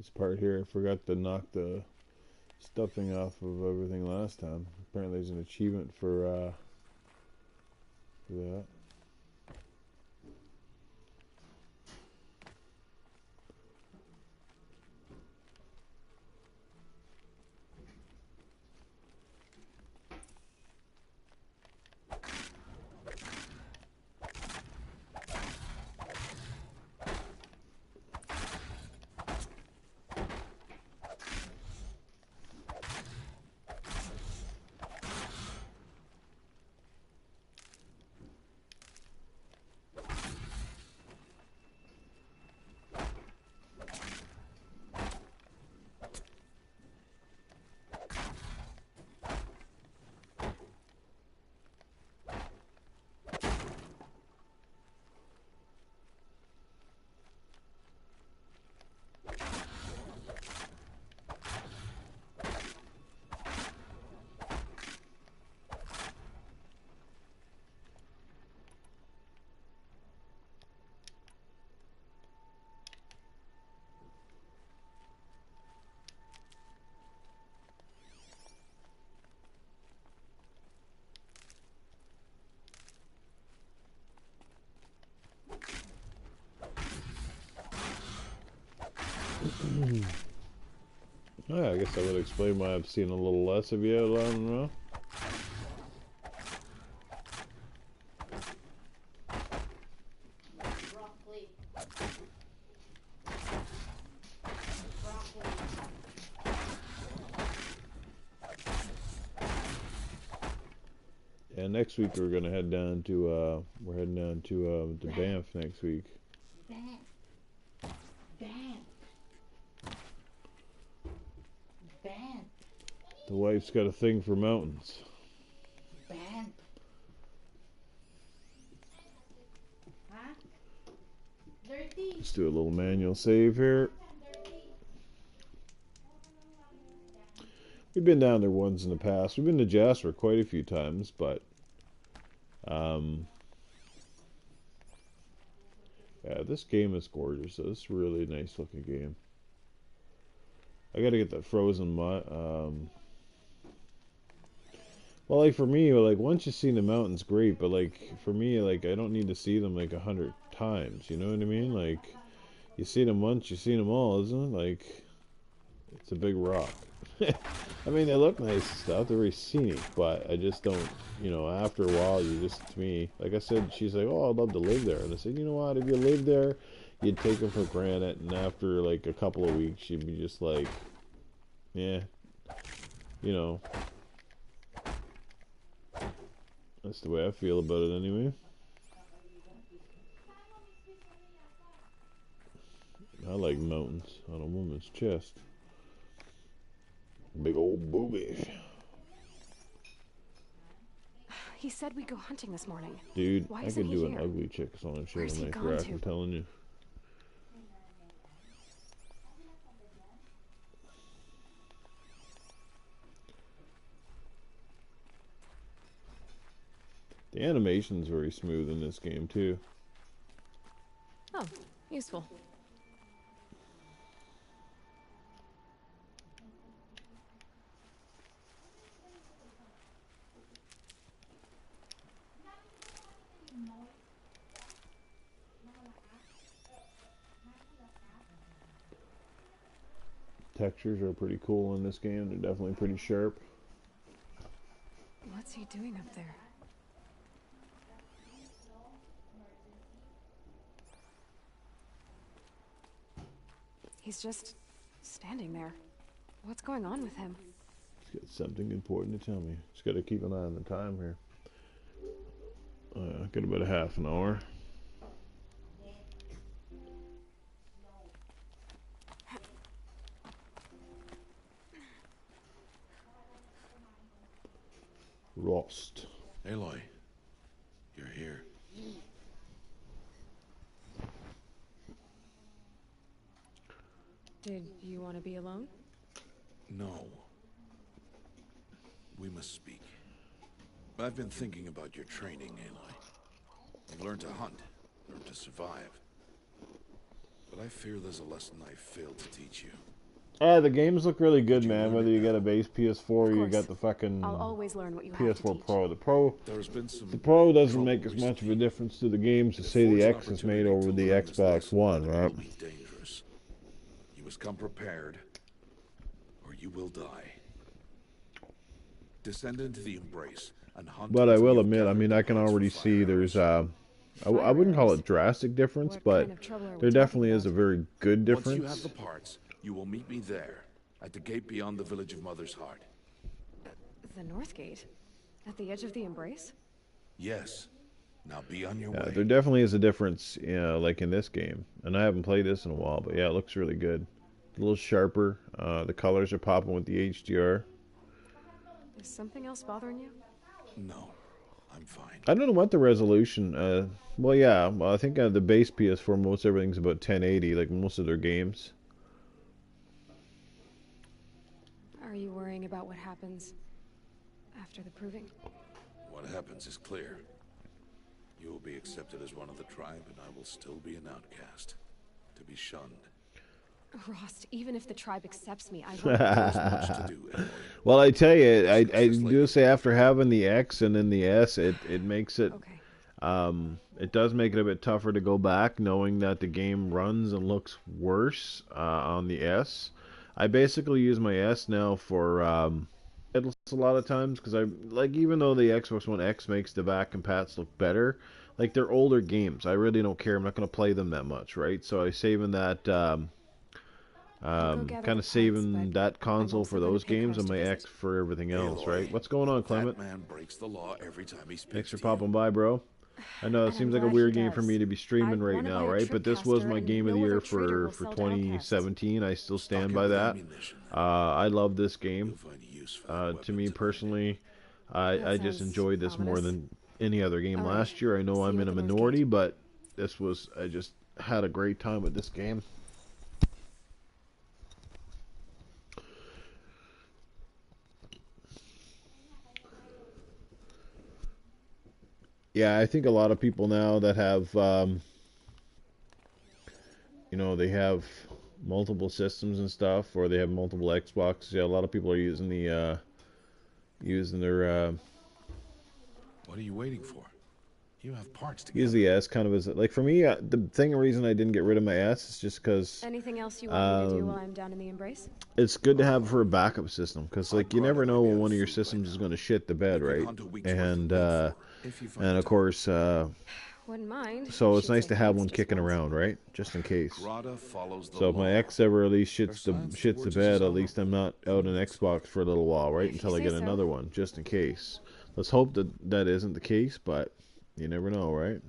This part here, I forgot to knock the stuffing off of everything last time. Apparently there's an achievement for that. Yeah, I guess that would explain why I've seen a little less of you. I don't know. Yeah, next week we're gonna head down to we're heading down to Banff next week. The wife's got a thing for mountains. Let's do a little manual save here. We've been down there once in the past. We've been to Jasper quite a few times, but yeah, this game is gorgeous. It's a really nice looking game. I gotta get that frozen well, like for me, like once you see the mountains, great, but like for me, like I don't need to see them like 100 times. You know what I mean? Like you see them once, you see them all, isn't it? Like it's a big rock. I mean, they look nice and stuff. They're very scenic, but I just don't. You know, after a while, you just to me, like I said, she's like, "Oh, I'd love to live there," and I said, "You know what? If you lived there, you'd take them for granted, and after like a couple of weeks, you'd be just like, yeah, you know." That's the way I feel about it anyway. I like mountains on a woman's chest. Big old boobies. He said we'd go hunting this morning. Dude, why I isn't could he do here? an ugly chick on a shit Where's on he my gone crack, to? I'm telling you. The animation's very smooth in this game too. Oh, useful. Textures are pretty cool in this game. They're definitely pretty sharp. What's he doing up there? He's just standing there. What's going on with him? He's got something important to tell me. Just got to keep an eye on the time here. Got about a half an hour. Lost. Aloy, you're here. Did you want to be alone? No. We must speak. I've been thinking about your training, Aloy. You've learned to hunt, learned to survive. but I fear there's a lesson I failed to teach you. Yeah, the games look really good, man. Whether you got a base PS4 or you got the fucking I'll always learn what you have to PS4 teach. Pro. The There's Pro doesn't make as much of a difference to the games as say the X has made over the Xbox One, right? Be dangerous. You must come prepared, or you will die. Descend into the embrace and hunt. But I will admit, I mean, I can already see there's I wouldn't call it drastic difference, but there definitely is a very good difference. Once you have the parts, you will meet me there, at the gate beyond the village of Mother's Heart. The North Gate? At the edge of the Embrace? Yes. Now be on your way. There definitely is a difference, like in this game. And I haven't played this in a while, but yeah, it looks really good. A little sharper. The colors are popping with the HDR. Is something else bothering you? No, I'm fine. I don't know what the resolution... well, yeah, I think the base PS4, most everything's about 1080, like most of their games. Are you worrying about what happens after the proving? What happens is clear. You will be accepted as one of the tribe, and I will still be an outcast, to be shunned. Rost, even if the tribe accepts me, I won't. Well, I tell you, I do say after having the X and then the S, it makes it... Okay. It does make it a bit tougher to go back, knowing that the game runs and looks worse on the S. I basically use my S now for a lot of times, because even though the Xbox One X makes the back and pats look better, like they're older games. I really don't care. I'm not going to play them that much, right? So I'm saving that, kind of saving that console for those games and my X for everything else, right? What's going on, Clement? That man breaks the law every time he speaks. Thanks for popping by, bro. I know it seems like a weird game for me to be streaming right now, right? But this was my game of the year for 2017. I still stand by that. I love this game. To me personally, I just enjoyed this more than any other game last year. I know I'm in a minority, but I just had a great time with this game. Yeah, I think a lot of people now that have, they have multiple systems and stuff, or they have multiple Xboxes. Yeah, a lot of people are using their. What are you waiting for? You have parts to use the S kind of as like for me. The reason I didn't get rid of my S is just because. Anything else you want me to do while I'm down in the Embrace? It's good to have for a backup system, because like you never know when one of your systems is going to shit the bed, right? And of course, wouldn't mind. So it's nice to have one kicking around, right? Just in case. So if my X ever at least shits the bed, at least I'm not out on Xbox for a little while, right? Until I get another one, just in case. Let's hope that isn't the case, but you never know, right?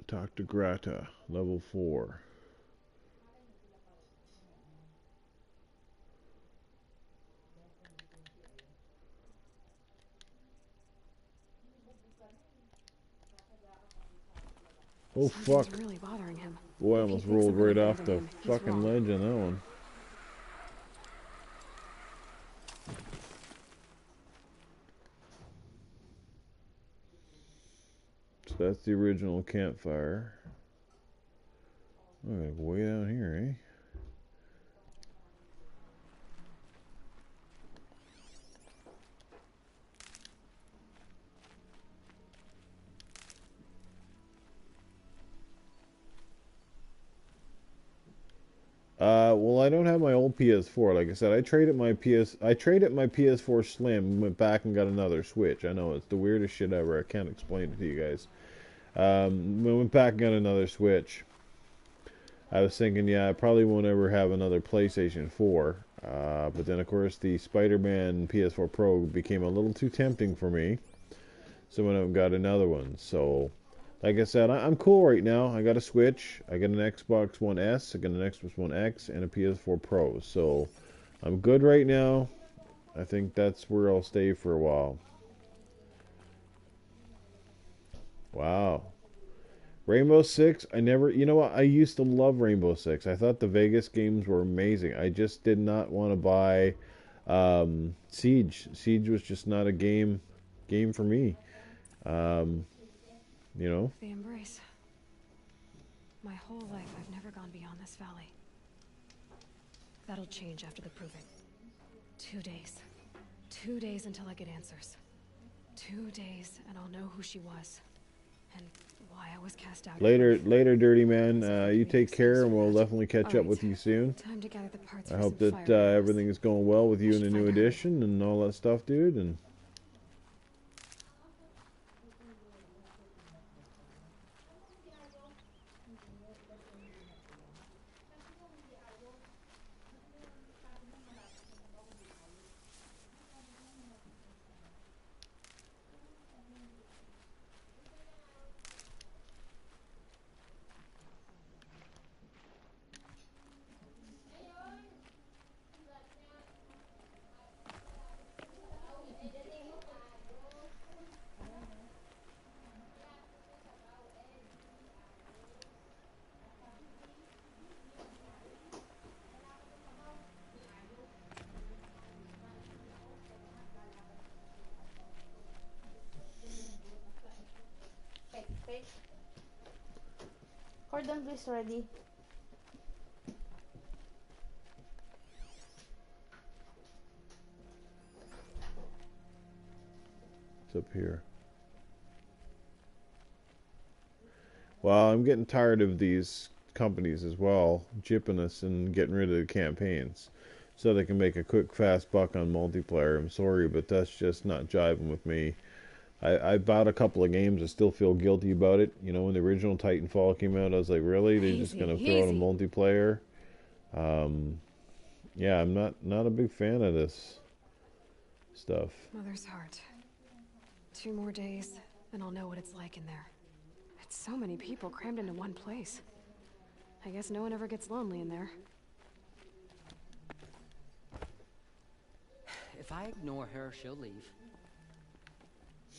Talk to Grata, level 4. Oh fuck. Really bothering him. Boy, I almost rolled right off the fucking ledge on that one. So that's the original campfire. Oh, like way down here, eh? Well, I don't have my old PS4. Like I said, I traded my PS4 Slim, went back and got another Switch. I know it's the weirdest shit ever. I can't explain it to you guys. Went back and got another Switch. I was thinking, yeah, I probably won't ever have another PlayStation 4. But then, of course, the Spider-Man PS4 Pro became a little too tempting for me. So I went out and got another one. So, like I said, I'm cool right now. I got a Switch. I got an Xbox One S. I got an Xbox One X and a PS4 Pro. So, I'm good right now. I think that's where I'll stay for a while. Wow. Rainbow Six, you know what, I used to love Rainbow Six. I thought the Vegas games were amazing. I just did not want to buy Siege. Siege was just not a game for me. you know? The embrace. My whole life, I've never gone beyond this valley. That'll change after the proving. 2 days. 2 days until I get answers. 2 days, and I'll know who she was. And why I was cast out. Later, Dirty Man. You take care, and we'll definitely catch up with you soon. Time to gather the parts I hope that everything is going well with you in the new edition and all that stuff, dude. And Cordon, please, ready. it's up here. Well, I'm getting tired of these companies as well, gypping us and getting rid of the campaigns so they can make a quick, fast buck on multiplayer. I'm sorry, but that's just not jiving with me. I bought a couple of games. I still feel guilty about it. You know, when the original Titanfall came out, I was like, really? They're just going to throw out a multiplayer? Yeah, I'm not a big fan of this stuff. Mother's heart. 2 more days, and I'll know what it's like in there. It's so many people crammed into one place. I guess no one ever gets lonely in there. If I ignore her, she'll leave.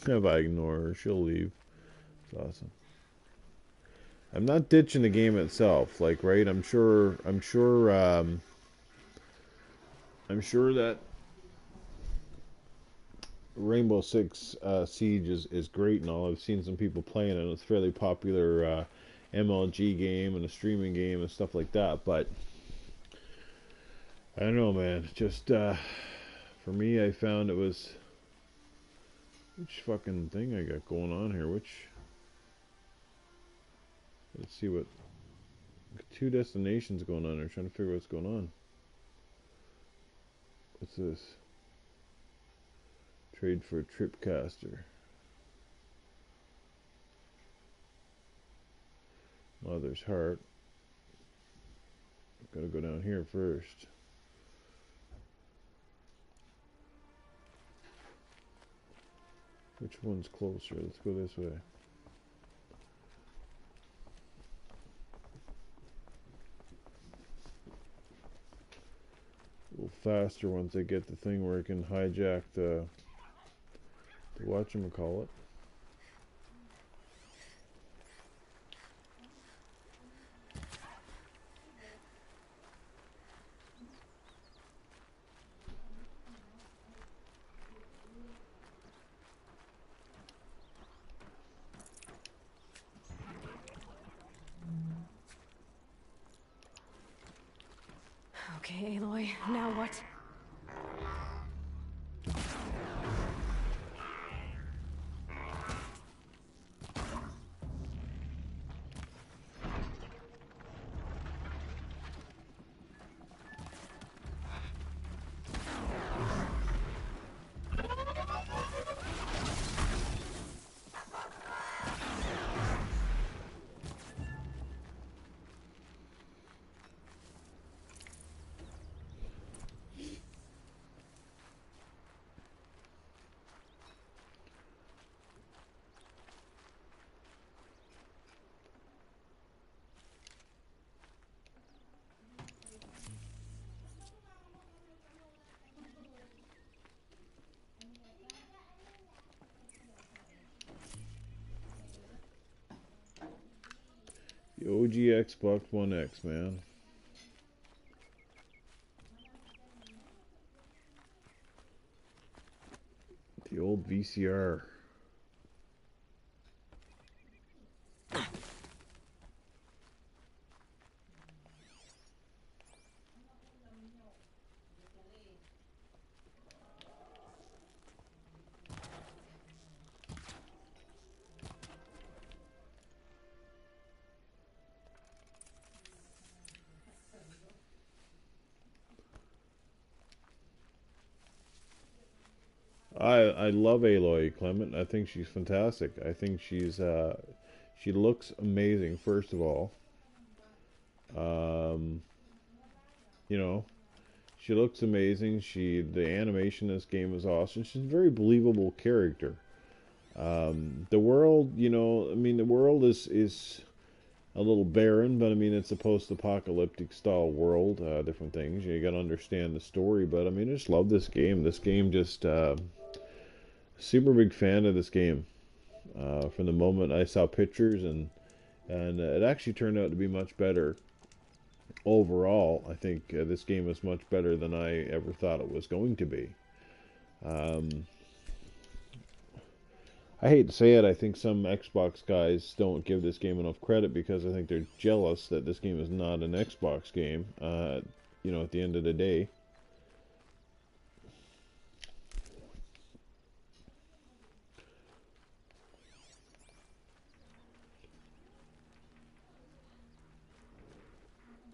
If I ignore her, she'll leave. It's awesome. I'm not ditching the game itself, like, right? I'm sure that Rainbow Six Siege is great and all. I've seen some people playing it. It's a fairly popular MLG game and a streaming game and stuff like that. But I don't know, man. Just for me, I found it was which fucking thing I got going on here. Let's see what 2 destinations going on. I'm trying to figure out what's going on. What's this? Trade for a Tripcaster. Mother's Heart. Gotta go down here first. Which one's closer? Let's go this way. A little faster once I get the thing where I can hijack the whatchamacallit. Okay, Aloy, now what? The OG Xbox One X, man. The old VCR. I love Aloy, Clement. I think she's fantastic. I think she's she looks amazing. First of all, you know, she looks amazing. The animation in this game is awesome. She's a very believable character. The world, you know, I mean, the world is a little barren, but I mean, it's a post-apocalyptic style world. Different things. You got to understand the story, but I mean, I just love this game. This game just super big fan of this game. From the moment I saw pictures, and it actually turned out to be much better. Overall, I think this game is much better than I ever thought it was going to be. I hate to say it, I think some Xbox guys don't give this game enough credit because I think they're jealous that this game is not an Xbox game, you know, at the end of the day.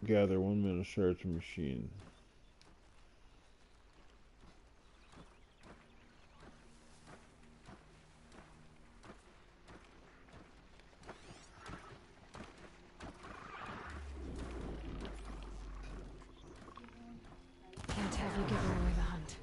Gather 1 minute search machine. Can't have you giving away the hunt.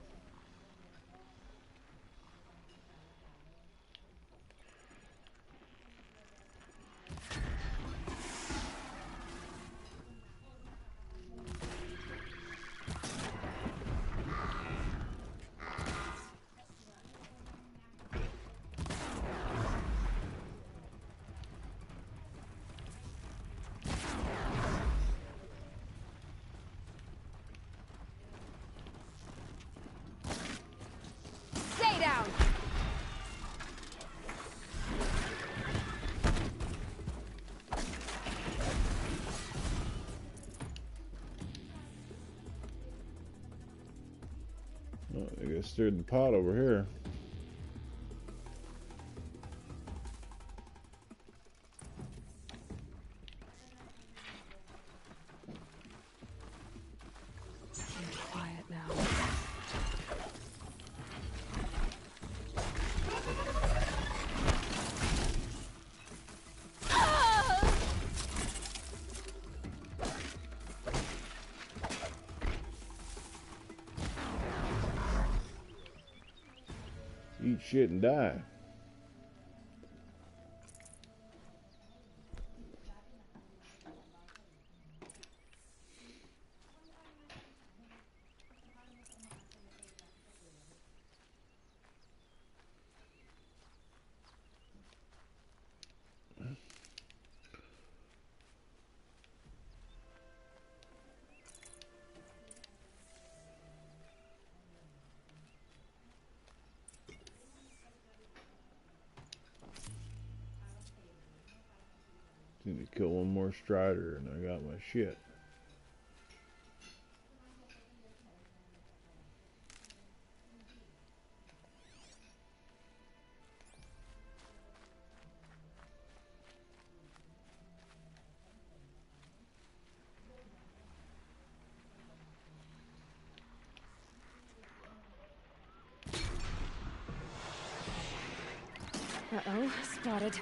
Stay down! Oh, I guess stirred the pot over here. Seems quiet now. Eat shit and die. Need to kill one more Strider and I got my shit. Uh-oh, spotted.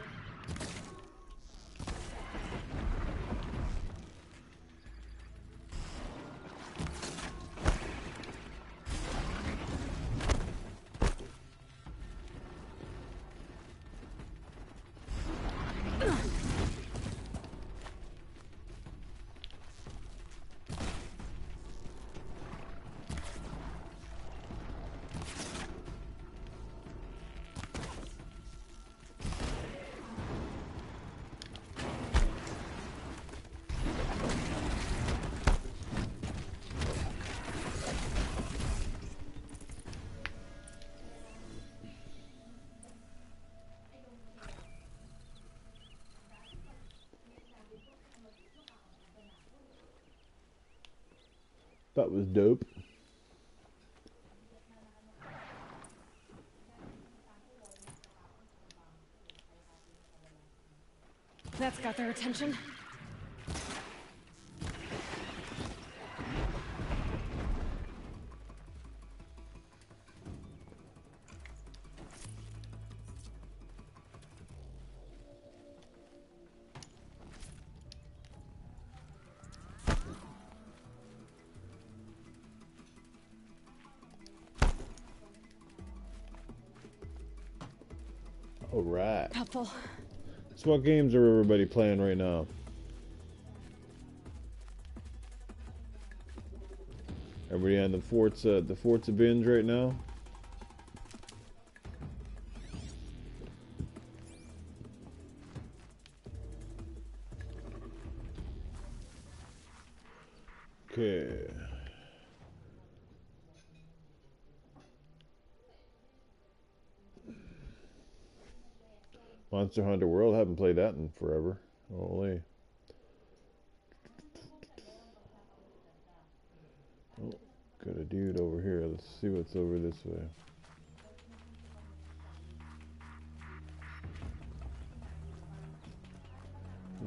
That was dope. That's got their attention. Alright. Helpful. So what games are everybody playing right now? Everybody on the Forza binge right now? Okay. Monster Hunter World, haven't played that in forever. Holy. Oh, got a dude over here. Let's see what's over this way.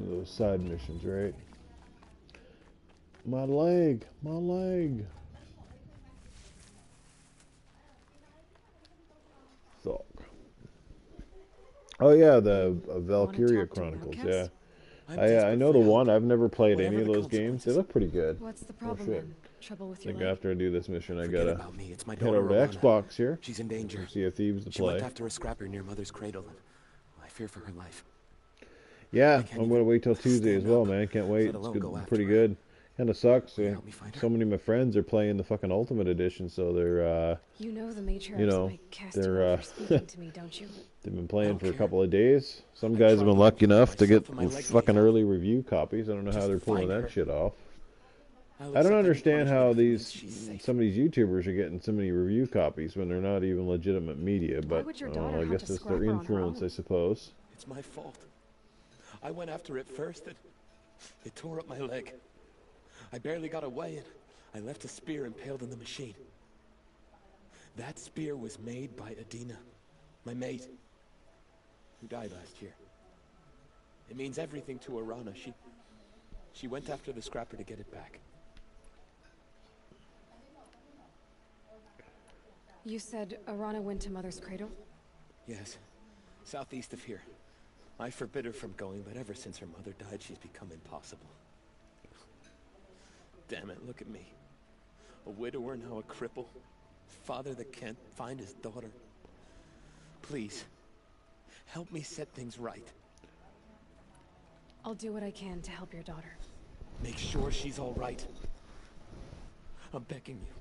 Those side missions, right? My leg! My leg! Fuck. Oh yeah, the Valkyria Chronicles, yeah. I know the one. I've never played any of those games. They look pretty good. What's the problem then? Trouble with I your think leg? after I do this mission, I gotta head over to Xbox here. She's in danger. Sea of Thieves to She play. went after a scrapper near Mother's cradle. I fear for her life. Yeah, I'm gonna wait till Tuesday as well, man. Can't wait. It's good, pretty good. Kind of sucks. So many of my friends are playing the fucking Ultimate Edition, so they're you know the matriarchs you know, might cast they're speaking to me, don't you? they've been playing for a couple of days. Some guys have been lucky enough to get fucking early review copies. I don't know how they're pulling that shit off. I don't understand how some of these YouTubers are getting so many review copies when they're not even legitimate media. But I guess it's their influence, I suppose. It's my fault. I went after it first, and it tore up my leg. I barely got away, and I left a spear impaled in the machine. That spear was made by Adina, my mate, who died last year. It means everything to Arana. She went after the scrapper to get it back. You said Arana went to Mother's cradle? Yes, southeast of here. I forbid her from going, but ever since her mother died, she's become impossible. Damn it, look at me. A widower, now a cripple. Father that can't find his daughter. Please, help me set things right. I'll do what I can to help your daughter. Make sure she's all right. I'm begging you.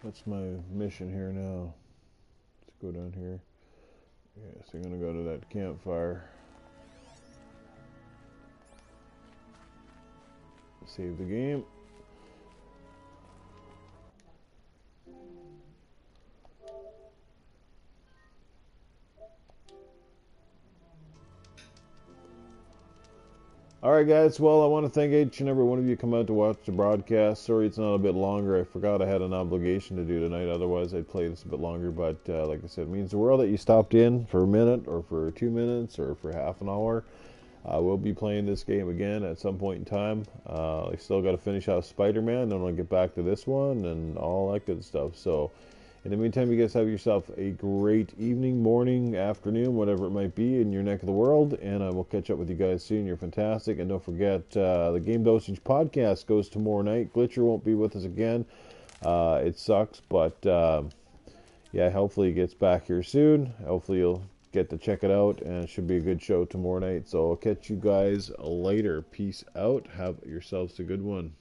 What's my mission here now? Let's go down here. Yeah, so I'm gonna go to that campfire. Save the game. Alright guys, well I want to thank each and every one of you come out to watch the broadcast. Sorry it's not a bit longer. I forgot I had an obligation to do tonight, otherwise I'd play this a bit longer, but like I said, it means the world that you stopped in for a minute or for 2 minutes or for half an hour. We'll be playing this game again at some point in time. I still got to finish off Spider-Man, then I'll get back to this one and all that good stuff. So in the meantime, you guys have yourself a great evening, morning, afternoon, whatever it might be in your neck of the world, and I will catch up with you guys soon. You're fantastic, and don't forget, the Game Dosage podcast goes tomorrow night. Glitcher won't be with us again. It sucks, but yeah, hopefully he gets back here soon. Hopefully you'll get to check it out, and it should be a good show tomorrow night. So I'll catch you guys later. Peace out. Have yourselves a good one.